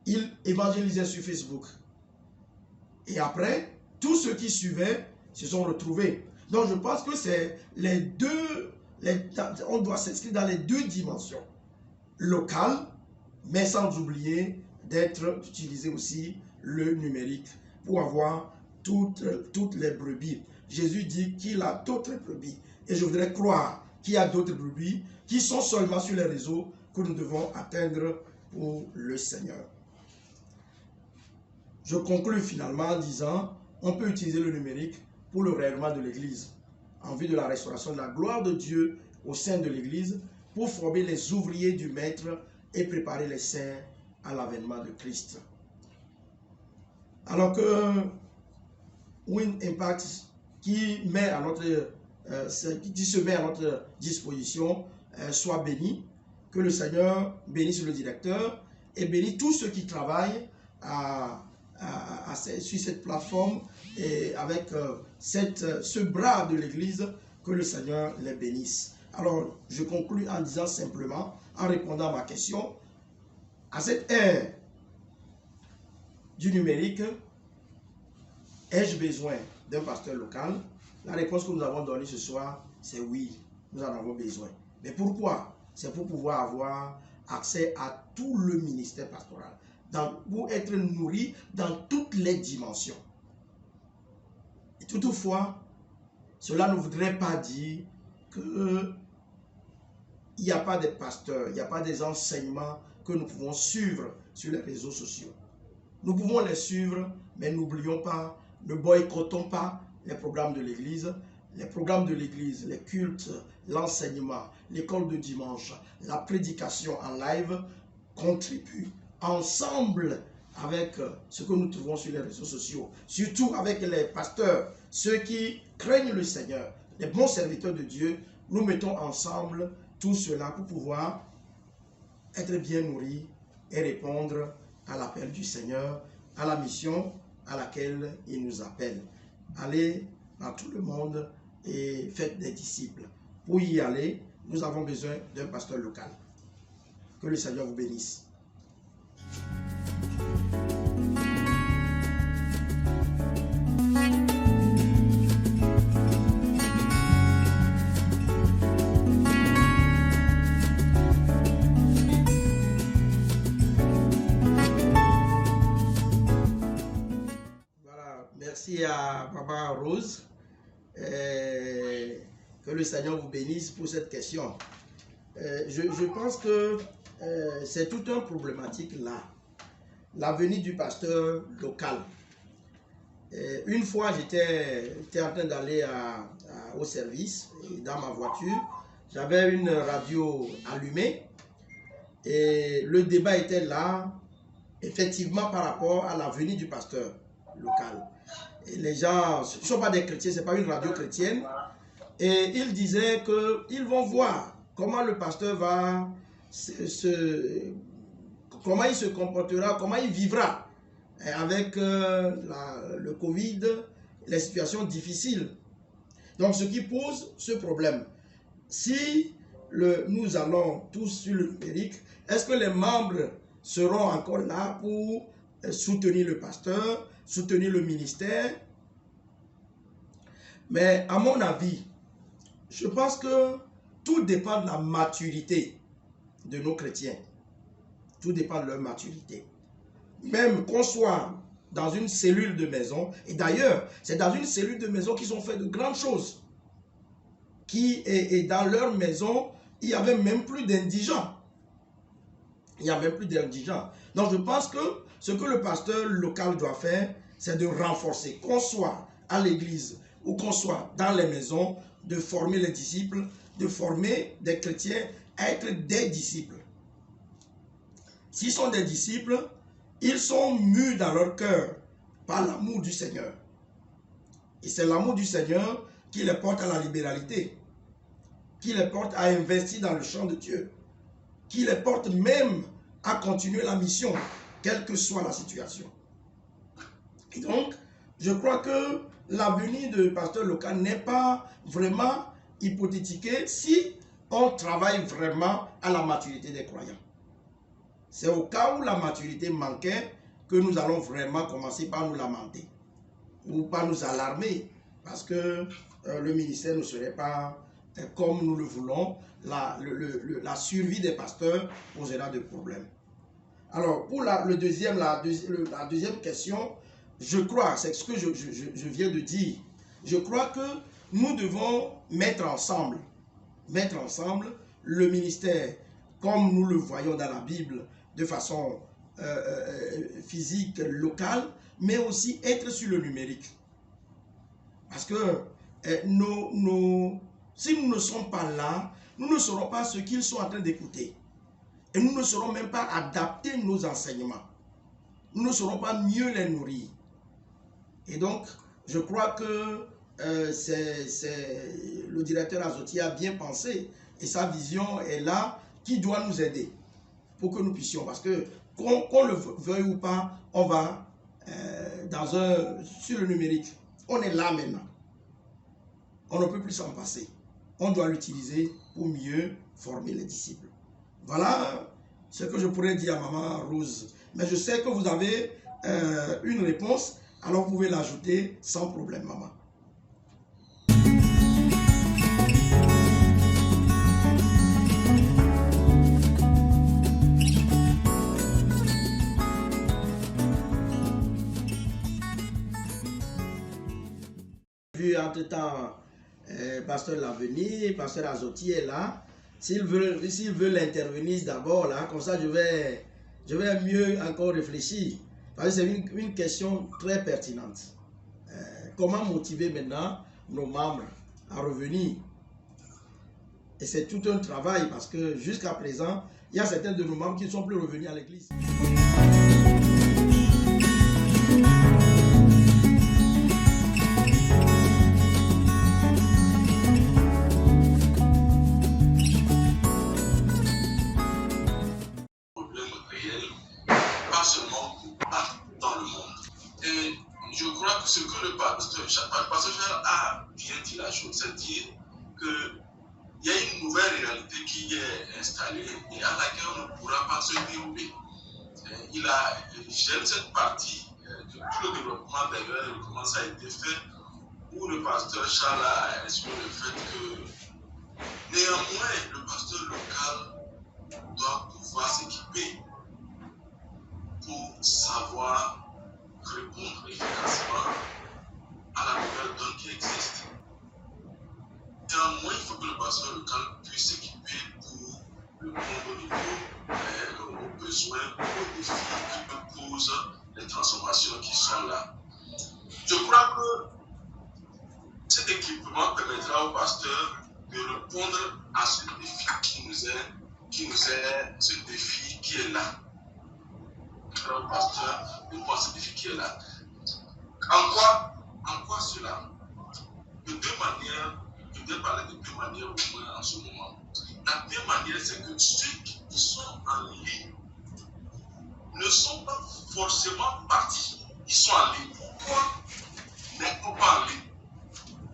Il évangélisait sur Facebook. Et après, tous ceux qui suivaient se sont retrouvés. Donc je pense que c'est les deux, on doit s'inscrire dans les deux dimensions. Locale, mais sans oublier d'utiliser aussi le numérique pour avoir toutes les brebis. Jésus dit qu'il a d'autres brebis. Et je voudrais croire qu'il y a d'autres brebis qui sont seulement sur les réseaux que nous devons atteindre pour le Seigneur. Je conclue finalement en disant, on peut utiliser le numérique pour le rayonnement de l'Église, en vue de la restauration de la gloire de Dieu au sein de l'Église, pour former les ouvriers du Maître et préparer les saints à l'avènement de Christ. Alors que Win Impact, qui se met à notre disposition, soit béni, que le Seigneur bénisse le directeur et bénisse tous ceux qui travaillent sur cette plateforme et avec ce bras de l'Église, que le Seigneur les bénisse. Alors, je conclue en disant simplement, en répondant à ma question, à cette ère du numérique, ai-je besoin d'un pasteur local? La réponse que nous avons donnée ce soir, c'est oui, nous en avons besoin. Mais pourquoi? C'est pour pouvoir avoir accès à tout le ministère pastoral, pour être nourri dans toutes les dimensions. Et toutefois, cela ne voudrait pas dire qu'il n'y a pas de pasteurs, il n'y a pas des enseignements que nous pouvons suivre sur les réseaux sociaux. Nous pouvons les suivre, mais n'oublions pas, ne boycottons pas les programmes de l'Église. Les programmes de l'Église, les cultes, l'enseignement, l'école de dimanche, la prédication en live contribuent ensemble avec ce que nous trouvons sur les réseaux sociaux, surtout avec les pasteurs, ceux qui craignent le Seigneur, les bons serviteurs de Dieu. Nous mettons ensemble tout cela pour pouvoir être bien nourris et répondre à l'appel du Seigneur, à la mission à laquelle il nous appelle. Allez dans tout le monde et faites des disciples. Pour y aller, nous avons besoin d'un pasteur local. Que le Seigneur vous bénisse. Merci à Papa Rose. Que le Seigneur vous bénisse pour cette question. Je pense que c'est toute une problématique là. La venue du pasteur local. Une fois, j'étais en train d'aller au service et dans ma voiture. J'avais une radio allumée et le débat était là, effectivement, par rapport à la venue du pasteur local. Et les gens, ce ne sont pas des chrétiens, ce n'est pas une radio chrétienne. Et ils disaient qu'ils vont voir comment le pasteur va comment il se comportera, comment il vivra avec le Covid, les situations difficiles. Donc, ce qui pose ce problème. Si nous allons tous sur le numérique, est-ce que les membres seront encore là pour soutenir le pasteur, soutenir le ministère? Mais à mon avis, je pense que tout dépend de la maturité de nos chrétiens. Tout dépend de leur maturité. Même qu'on soit dans une cellule de maison, et d'ailleurs, c'est dans une cellule de maison qu'ils ont fait de grandes choses. Et dans leur maison, il n'y avait même plus d'indigents. Il n'y a même plus d'indigents. Donc je pense que ce que le pasteur local doit faire, c'est de renforcer, qu'on soit à l'église ou qu'on soit dans les maisons, de former les disciples, de former des chrétiens à être des disciples. S'ils sont des disciples, ils sont mus dans leur cœur par l'amour du Seigneur. Et c'est l'amour du Seigneur qui les porte à la libéralité, qui les porte à investir dans le champ de Dieu, qui les porte même à continuer la mission, quelle que soit la situation. Et donc, je crois que l'avenir de pasteur local n'est pas vraiment hypothétiqué si on travaille vraiment à la maturité des croyants. C'est au cas où la maturité manquait que nous allons vraiment commencer par nous lamenter ou par nous alarmer parce que le ministère ne serait pas comme nous le voulons. La survie des pasteurs posera des problèmes. Alors, pour la deuxième question, je crois, c'est ce que je viens de dire, je crois que nous devons mettre ensemble le ministère comme nous le voyons dans la Bible de façon physique, locale, mais aussi être sur le numérique. Parce que si nous ne sommes pas là, nous ne serons pas ce qu'ils sont en train d'écouter. Et nous ne saurons même pas adapter nos enseignements. Nous ne saurons pas mieux les nourrir. Et donc, je crois que le directeur Azotier a bien pensé et sa vision est là qui doit nous aider pour que nous puissions. Parce que qu'on le veuille ou pas, on va sur le numérique. On est là maintenant. On ne peut plus s'en passer. On doit l'utiliser pour mieux former les disciples. Voilà ce que je pourrais dire à Maman Rose. Mais je sais que vous avez une réponse, alors vous pouvez l'ajouter sans problème, Maman. Vu entre-temps, Pasteur L'Avenir, Pasteur Azotier est là. S'ils veulent intervenir d'abord, là, comme ça, je vais mieux encore réfléchir. Parce que c'est une question très pertinente. Comment motiver maintenant nos membres à revenir? Et c'est tout un travail parce que jusqu'à présent, il y a certains de nos membres qui ne sont plus revenus à l'église. Ce que le pasteur Charles a bien dit la chose, c'est-à-dire qu'il y a une nouvelle réalité qui est installée et à laquelle on ne pourra pas se dérober. J'aime cette partie de tout le développement d'ailleurs, comment ça a été fait, où le pasteur Charles a exprimé le fait que néanmoins le pasteur local doit pouvoir s'équiper pour savoir répondre efficacement à la nouvelle donne qui existe. Néanmoins, il faut que le pasteur local puisse s'équiper pour répondre au niveau, aux besoins, aux défis que posent les transformations qui sont là. Je crois que cet équipement permettra au pasteur de répondre à ce défi ce défi qui est là. Le pasteur répond à ce défi qui est là. En quoi cela? De deux manières, je vais parler de deux manières au moins en ce moment. La première manière, c'est que ceux qui sont en ligne ne sont pas forcément partis. Ils sont en ligne. Pourquoi n'être pas en ligne?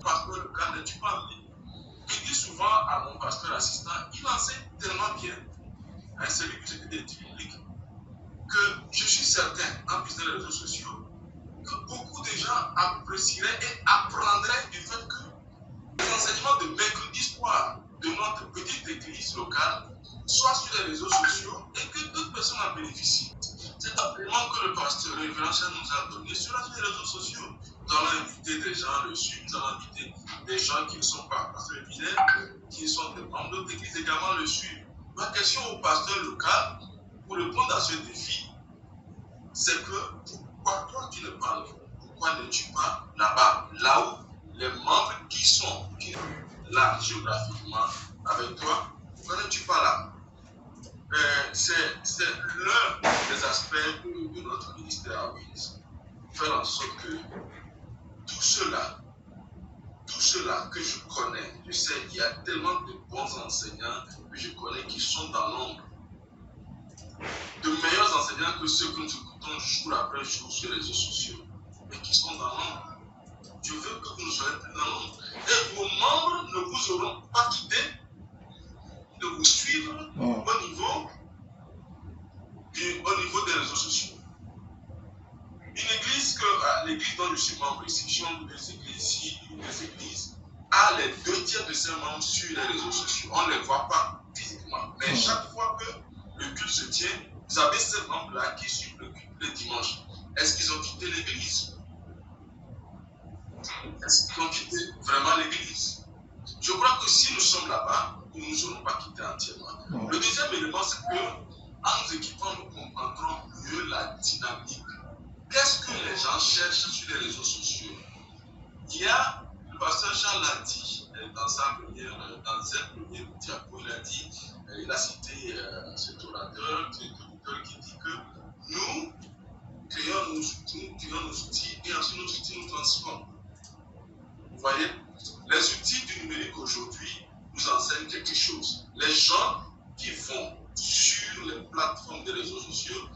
Parce que le cas n'est pas en ligne. Je dis souvent à mon pasteur assistant, il enseigne tellement bien à celui qui s'occupe des bibliques que je suis certain, en plus des réseaux sociaux, que beaucoup de gens apprécieraient et apprendraient du fait que les enseignements de mercredi soir de notre petite église locale soient sur les réseaux sociaux et que d'autres personnes en bénéficient. C'est appellement que le pasteur, le révérend nous a donné sur les réseaux sociaux. Nous allons inviter des gens à le suivre, nous allons inviter des gens qui ne sont pas pasteurs fidèles, qui sont des membres d'autres églises également le suivre. Ma question au pasteur local, pour répondre à ce défi, c'est que pourquoi toi tu ne parles pas? Pourquoi n'es-tu pas là-bas, là où les membres qui sont là géographiquement avec toi, pourquoi n'es-tu pas là? C'est l'un des aspects de notre ministère à Wings. Faire en sorte que tout cela que je connais, je sais, il y a tellement de bons enseignants que je connais qui sont dans l'ombre. De meilleurs enseignants que ceux que nous écoutons jour après jour sur les réseaux sociaux, mais qui sont dans l'ombre. Je veux que vous ne soyez plus dans l'ombre. Et vos membres ne vous auront pas quitté de vous suivre au niveau des réseaux sociaux. Une église l'église dont je suis membre ici, si on des églises ici, une des églises a les 2/3 de ses membres sur les réseaux sociaux. On ne les voit pas physiquement. Mais chaque fois que le culte se tient, vous avez ces membres-là qui suivent le culte le dimanche. Est-ce qu'ils ont quitté l'église? Est-ce qu'ils ont quitté vraiment l'église? Je crois que si nous sommes là-bas, nous ne serons pas quittés entièrement. Le deuxième élément, c'est que en nous équipant, nous comprendrons mieux la dynamique. Qu'est-ce que les gens cherchent sur les réseaux sociaux? Le pasteur Charles l'a dit dans un premier diapo, il a cité cet orateur qui dit que nous créons nos outils et ensuite nos outils nous transforment. Vous voyez, les outils du numérique aujourd'hui nous enseignent quelque chose. Les gens qui vont sur les plateformes des réseaux sociaux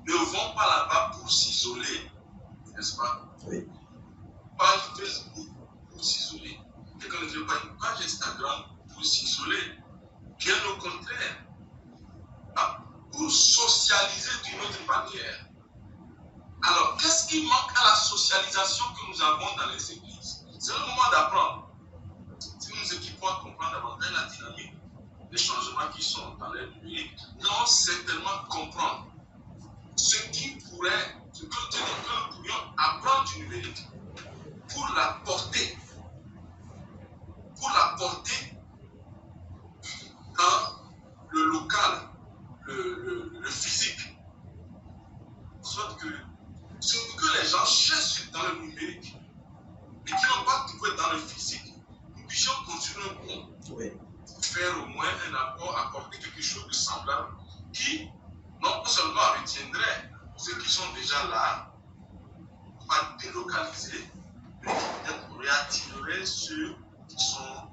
ne vont pas là-bas pour s'isoler, n'est-ce pas? Oui. Pas Facebook pour s'isoler. Quelqu'un ne fait pas une page Instagram pour s'isoler. Bien au contraire, pour socialiser d'une autre manière. Alors, qu'est-ce qui manque à la socialisation que nous avons dans les églises? C'est le moment d'apprendre. Si nous nous équipons à comprendre davantage la dynamique, les changements qui sont dans les numériques, nous allons certainement comprendre ce que nous pourrions apprendre du numérique pour la porter dans le local, le physique. Soit que ce que les gens cherchent dans le numérique et qui n'ont pas trouvé dans le physique, nous puissions continuer un pont. Oui. Faire au moins un apport, apporter quelque chose de semblable qui non seulement retiendrait ceux qui sont déjà là, pas délocalisés, mais qui peut-être réattirerait ceux qui sont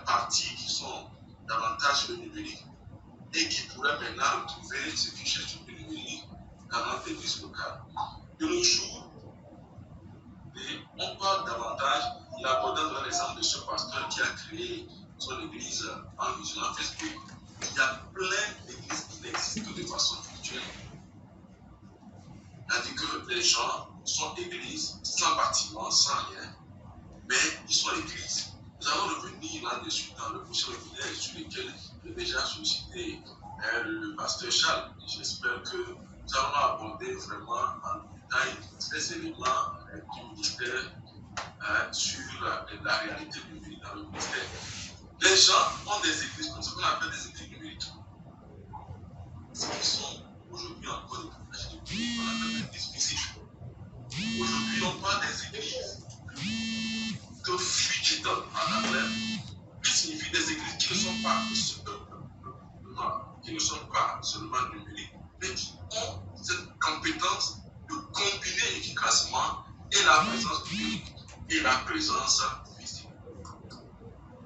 partis, qui sont davantage le numérique et qui pourraient maintenant retrouver ce qui cherchent le numérique dans notre église locale. De nos jours, on parle davantage, il a abordé dans l'exemple de ce pasteur qui a créé son église en utilisant Facebook. Il y a plein d'églises qui n'existent que de façon virtuelle. C'est-à-dire que les gens sont églises sans bâtiment, sans rien, mais ils sont églises. Nous allons revenir là-dessus dans le prochain webinaire sur lequel j'ai déjà sollicité le pasteur Charles. J'espère que nous allons aborder vraiment en détail les éléments du ministère sur la réalité numérique dans le ministère. Les gens ont des églises comme ce qu'on appelle des églises numériques. Ce qui sont aujourd'hui encore des églises qu'on appelle des églises physiques. Aujourd'hui, on parle des églises de digital en anglais, qui signifie des églises qui ne sont pas seulement numériques, mais qui ont cette compétence de combiner efficacement et la présence numérique et la présence physique.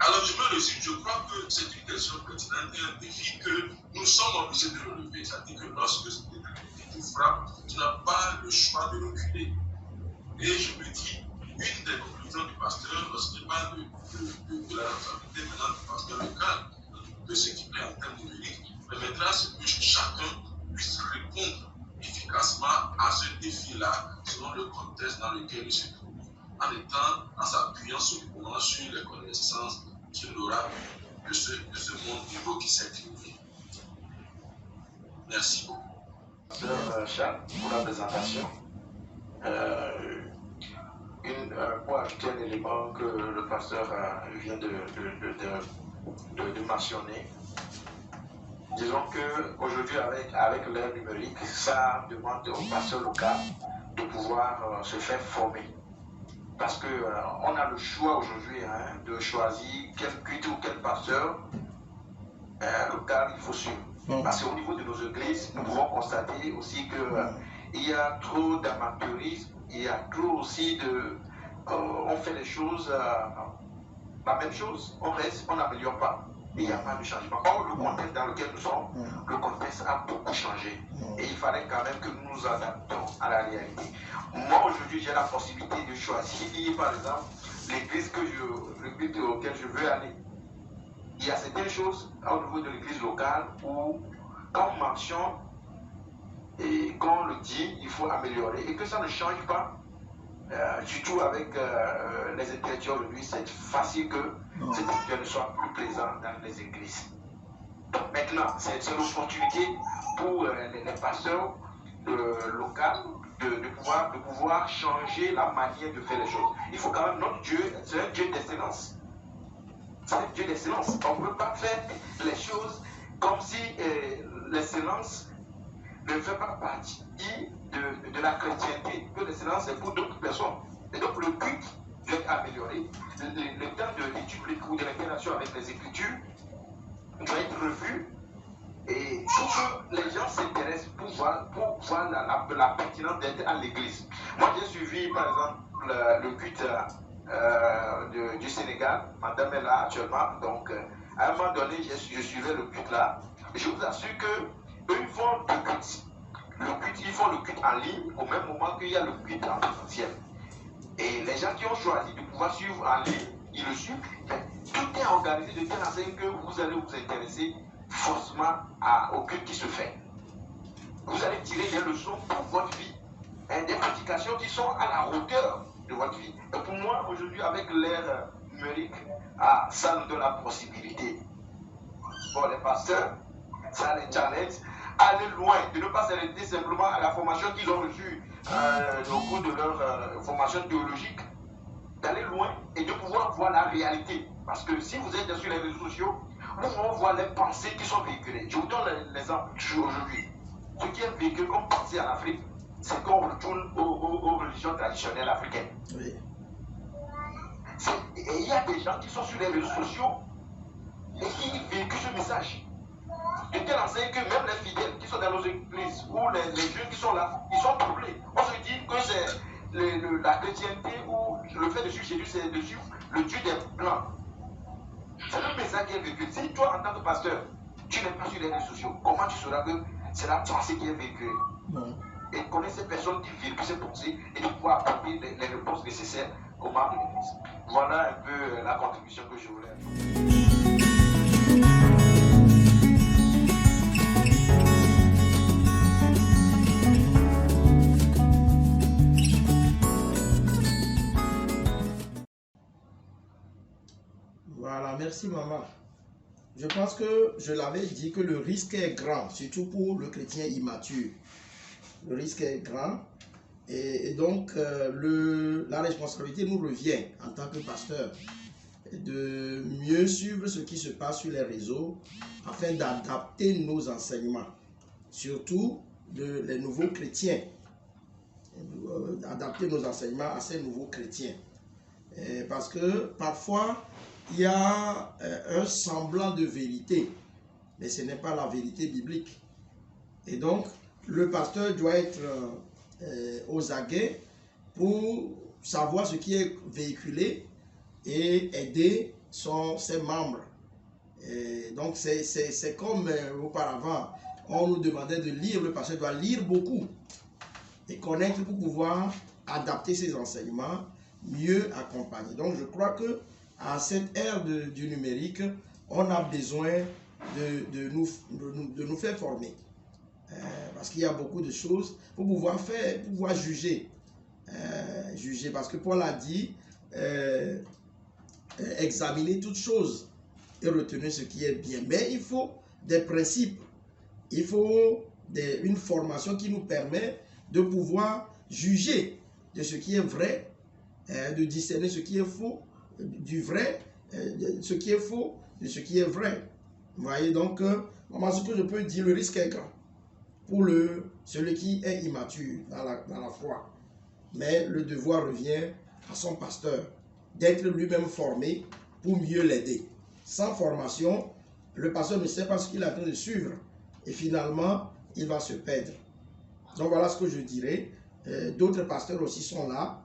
Alors je me résume, je crois que c'est une question pertinente et un défi que nous sommes obligés de relever. C'est-à-dire que lorsque ce défi te frappe, tu n'as pas le choix de reculer. Et je me dis, une des conclusions du pasteur, lorsqu'il parle de la responsabilité maintenant du pasteur local, de s'équiper en termes numériques, permettra à ce que chacun puisse répondre efficacement à ce défi-là, ce selon le contexte dans lequel il se trouve, en s'appuyant simplement sur les connaissances qu'il aura de ce monde nouveau qui s'est créé. Merci beaucoup. Pasteur Charles, pour la présentation. Pour ajouter un élément que le pasteur vient de mentionner, disons qu'aujourd'hui, avec l'ère numérique, ça demande au pasteur local de pouvoir se faire former. Parce qu'on a le choix aujourd'hui de choisir quel culte ou quel pasteur local il faut suivre. Parce qu'au niveau de nos églises, nous pouvons constater aussi qu'il y a trop d'amateurisme, il y a trop aussi on fait les choses, la même chose, on reste, on n'améliore pas. Il n'y a pas de changement. Or, le contexte dans lequel nous sommes, le contexte a beaucoup changé. Et il fallait quand même que nous nous adaptons à la réalité. Moi, aujourd'hui, j'ai la possibilité de choisir, par exemple, l'église auquel je veux aller. Il y a certaines choses au niveau de l'église locale où, quand on mentionne et quand on le dit, il faut améliorer et que ça ne change pas. Surtout avec les intellectuels aujourd'hui, c'est facile que ces intellectuels ne soient plus présents dans les églises. Donc maintenant, c'est l'opportunité pour les pasteurs locaux de pouvoir changer la manière de faire les choses. Il faut quand même, notre Dieu, c'est un Dieu d'excellence. C'est un Dieu d'excellence. On ne peut pas faire les choses comme si l'excellence ne fait pas partie de la chrétienté, que l'excellence est pour d'autres personnes. Et donc le culte doit être amélioré. Le temps de l'étude ou de l'interaction avec les Écritures doit être revu. Et pour que les gens s'intéressent pour voir la pertinence d'être à l'église. Moi j'ai suivi par exemple le culte du Sénégal. Madame est là actuellement. Donc à un moment donné je suivais le culte là. Je vous assure que eux font le culte. Ils font le culte en ligne au même moment qu'il y a le culte en présentiel. Et les gens qui ont choisi de pouvoir suivre en ligne, ils le suivent. Mais tout est organisé de telle enseigne que vous allez vous intéresser forcément au culte qui se fait. Vous allez tirer des leçons pour votre vie, des prédications qui sont à la hauteur de votre vie. Et pour moi, aujourd'hui, avec l'ère numérique, ça nous donne la possibilité. Bon, les pasteurs, ça les challenge. Aller loin, de ne pas s'arrêter simplement à la formation qu'ils ont reçue au cours de leur formation théologique, d'aller loin et de pouvoir voir la réalité. Parce que si vous êtes sur les réseaux sociaux, vous pouvez voir les pensées qui sont véhiculées. Je vous donne l'exemple aujourd'hui. Ce qui est véhiculé comme pensée en Afrique, c'est qu'on retourne aux religions traditionnelles africaines. Oui. Et il y a des gens qui sont sur les réseaux sociaux et qui véhiculent ce message. De telle enseigne que même les fidèles qui sont dans nos églises ou les jeunes qui sont là, ils sont troublés. On se dit que c'est la chrétienté ou le fait de suivre Jésus, c'est de suivre le Dieu des Blancs. C'est le message qui est véhiculé. Si toi, en tant que pasteur, tu n'es pas sur les réseaux sociaux, comment tu sauras que c'est la pensée qui est véhiculée? Et connaître ces personnes qui véhiculent ces pensées et de pouvoir apporter les réponses nécessaires aux membres de l'Église. Voilà un peu la contribution que je voulais apporter. Voilà, merci maman. Je pense que je l'avais dit que le risque est grand, surtout pour le chrétien immature. Le risque est grand et donc la responsabilité nous revient en tant que pasteur de mieux suivre ce qui se passe sur les réseaux afin d'adapter nos enseignements, surtout les nouveaux chrétiens, adapter nos enseignements à ces nouveaux chrétiens. Parce que parfois, il y a un semblant de vérité, mais ce n'est pas la vérité biblique. Et donc, le pasteur doit être aux aguets pour savoir ce qui est véhiculé et aider ses membres. Et donc, c'est comme auparavant, on nous demandait de lire, le pasteur doit lire beaucoup et connaître pour pouvoir adapter ses enseignements, mieux accompagner. Donc, je crois que à cette ère du numérique, on a besoin de nous faire former. Parce qu'il y a beaucoup de choses pour pouvoir juger juger. Parce que Paul a dit, examiner toutes choses et retenir ce qui est bien. Mais il faut des principes. Il faut une formation qui nous permet de pouvoir juger de ce qui est vrai, de discerner ce qui est faux du vrai, ce qui est faux de ce qui est vrai. Vous voyez, donc, moi, ce que je peux dire, le risque est grand pour celui qui est immature dans la foi. Mais le devoir revient à son pasteur d'être lui-même formé pour mieux l'aider. Sans formation, le pasteur ne sait pas ce qu'il est en train de suivre et finalement, il va se perdre. Donc voilà ce que je dirais. D'autres pasteurs aussi sont là.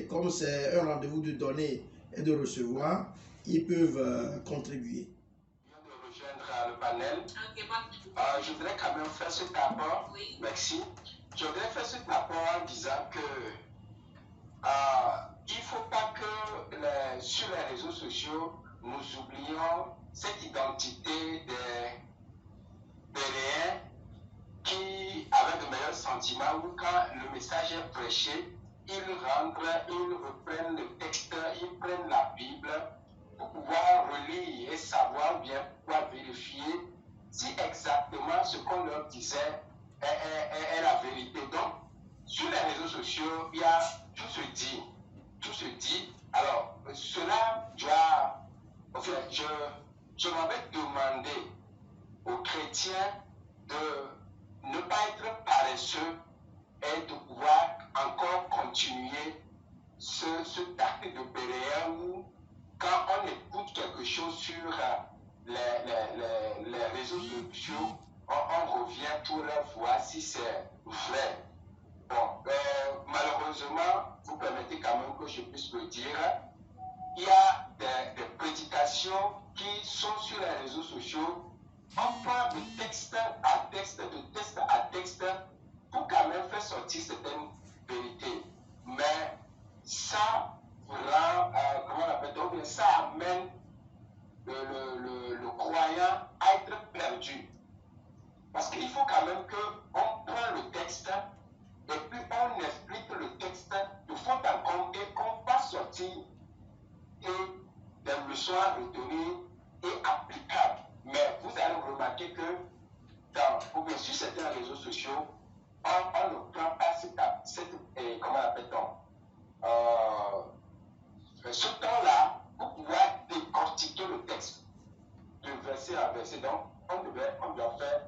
Comme c'est un rendez-vous de donner et de recevoir, ils peuvent contribuer. De rejoindre le panel. Je voudrais quand même faire cet apport. Oui. Merci. Je voudrais faire cet apport en disant que il ne faut pas que sur les réseaux sociaux, nous oublions cette identité des Béréens qui, avec de meilleurs sentiments, ou quand le message est prêché, ils rentrent, ils reprennent le texte, ils prennent la Bible pour pouvoir relire et savoir bien, pouvoir vérifier si exactement ce qu'on leur disait est la vérité. Donc, sur les réseaux sociaux, il y a tout se dit. Tout se dit. Alors, cela doit... Enfin, je m'avais demandé aux chrétiens de ne pas être paresseux et de pouvoir encore continuer ce acte de béréen où, quand on écoute quelque chose sur les réseaux sociaux, on revient pour voir si c'est vrai. Bon, malheureusement, vous permettez quand même que je puisse le dire, il y a des prédications qui sont sur les réseaux sociaux. On prend de texte à texte, de texte à texte, pour quand même faire sortir certaines vérités. Mais ça rend, comment on appelle ça, ça amène le croyant à être perdu. Parce qu'il faut quand même qu'on prenne le texte et puis on explique le texte de fond en comble et qu'on fasse sortir des leçons à retenir et applicables. Mais vous allez remarquer que sur certains réseaux sociaux, on ne prend pas comment appelle-t-on, ce temps-là pour pouvoir décortiquer le texte de verset à verset. Donc, on doit faire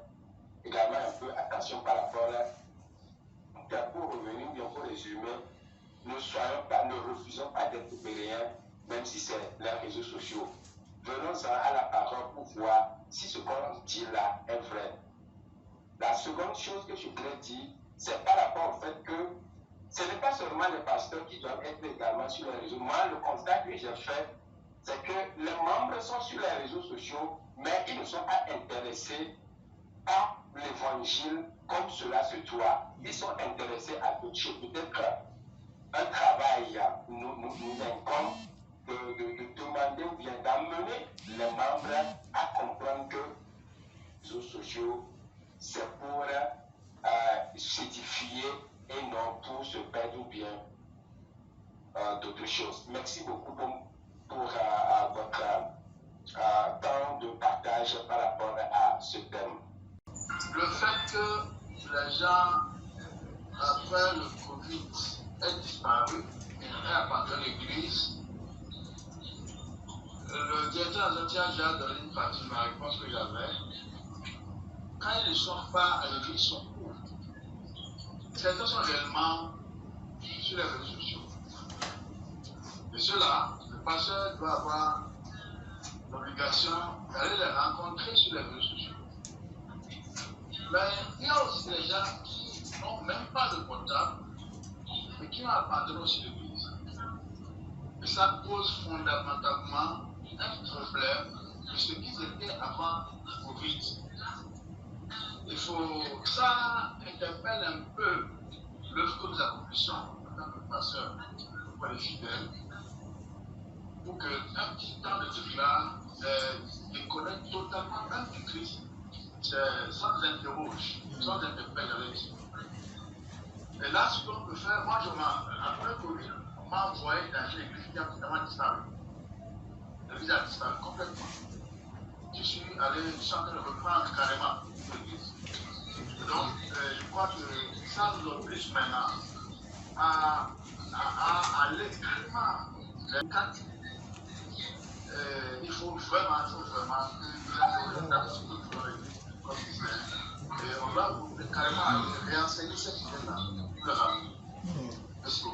également un peu attention par rapport à pour revenir, bien pour résumer, ne refusons pas d'être béréens, même si c'est les réseaux sociaux. Venons-en à la parole pour voir si ce qu'on dit là est vrai. La seconde chose que je voudrais dire, c'est par rapport au fait que ce n'est pas seulement les pasteurs qui doivent être également sur les réseaux. Moi, le constat que j'ai fait, c'est que les membres sont sur les réseaux sociaux, mais ils ne sont pas intéressés à l'évangile comme cela se doit. Ils sont intéressés à d'autres choses. Peut-être un travail nous incombe de demander ou bien d'amener les membres à comprendre que les réseaux sociaux, c'est pour s'édifier et non pour se perdre ou bien d'autres choses. Merci beaucoup pour votre temps de partage par rapport à ce thème. Le fait que les gens, après le Covid, aient disparu et abandonné l'église, le directeur d'entretien a donné une partie de ma réponse que j'avais. Quand ils ne sont pas à l'église, ils sont où? Certains sont réellement sur les réseaux sociaux. Et ceux-là, le pasteur doit avoir l'obligation d'aller les rencontrer sur les réseaux sociaux. Mais il y a aussi des gens qui n'ont même pas de portable et qui ont abandonné aussi l'église. Et ça pose fondamentalement un problème de ce qu'ils étaient avant le Covid. Ça interpelle un peu l'œuvre que nous accomplissons en tant que pasteurs pour les fidèles, pour qu'un petit temps de cela déconnecte totalement même du Christ. Ça nous interroge, ça nous interpelle avec. Et là, ce qu'on peut faire, moi, après Covid, on m'a envoyé dans une église qui a totalement disparu. L'église a disparu complètement. Je suis en train de reprendre carrément l'église. Donc, je crois que ça nous oblige maintenant à aller carrément les quatre. Il faut vraiment que les gens comme et on va carrément réenseigner cette idée-là. Parce que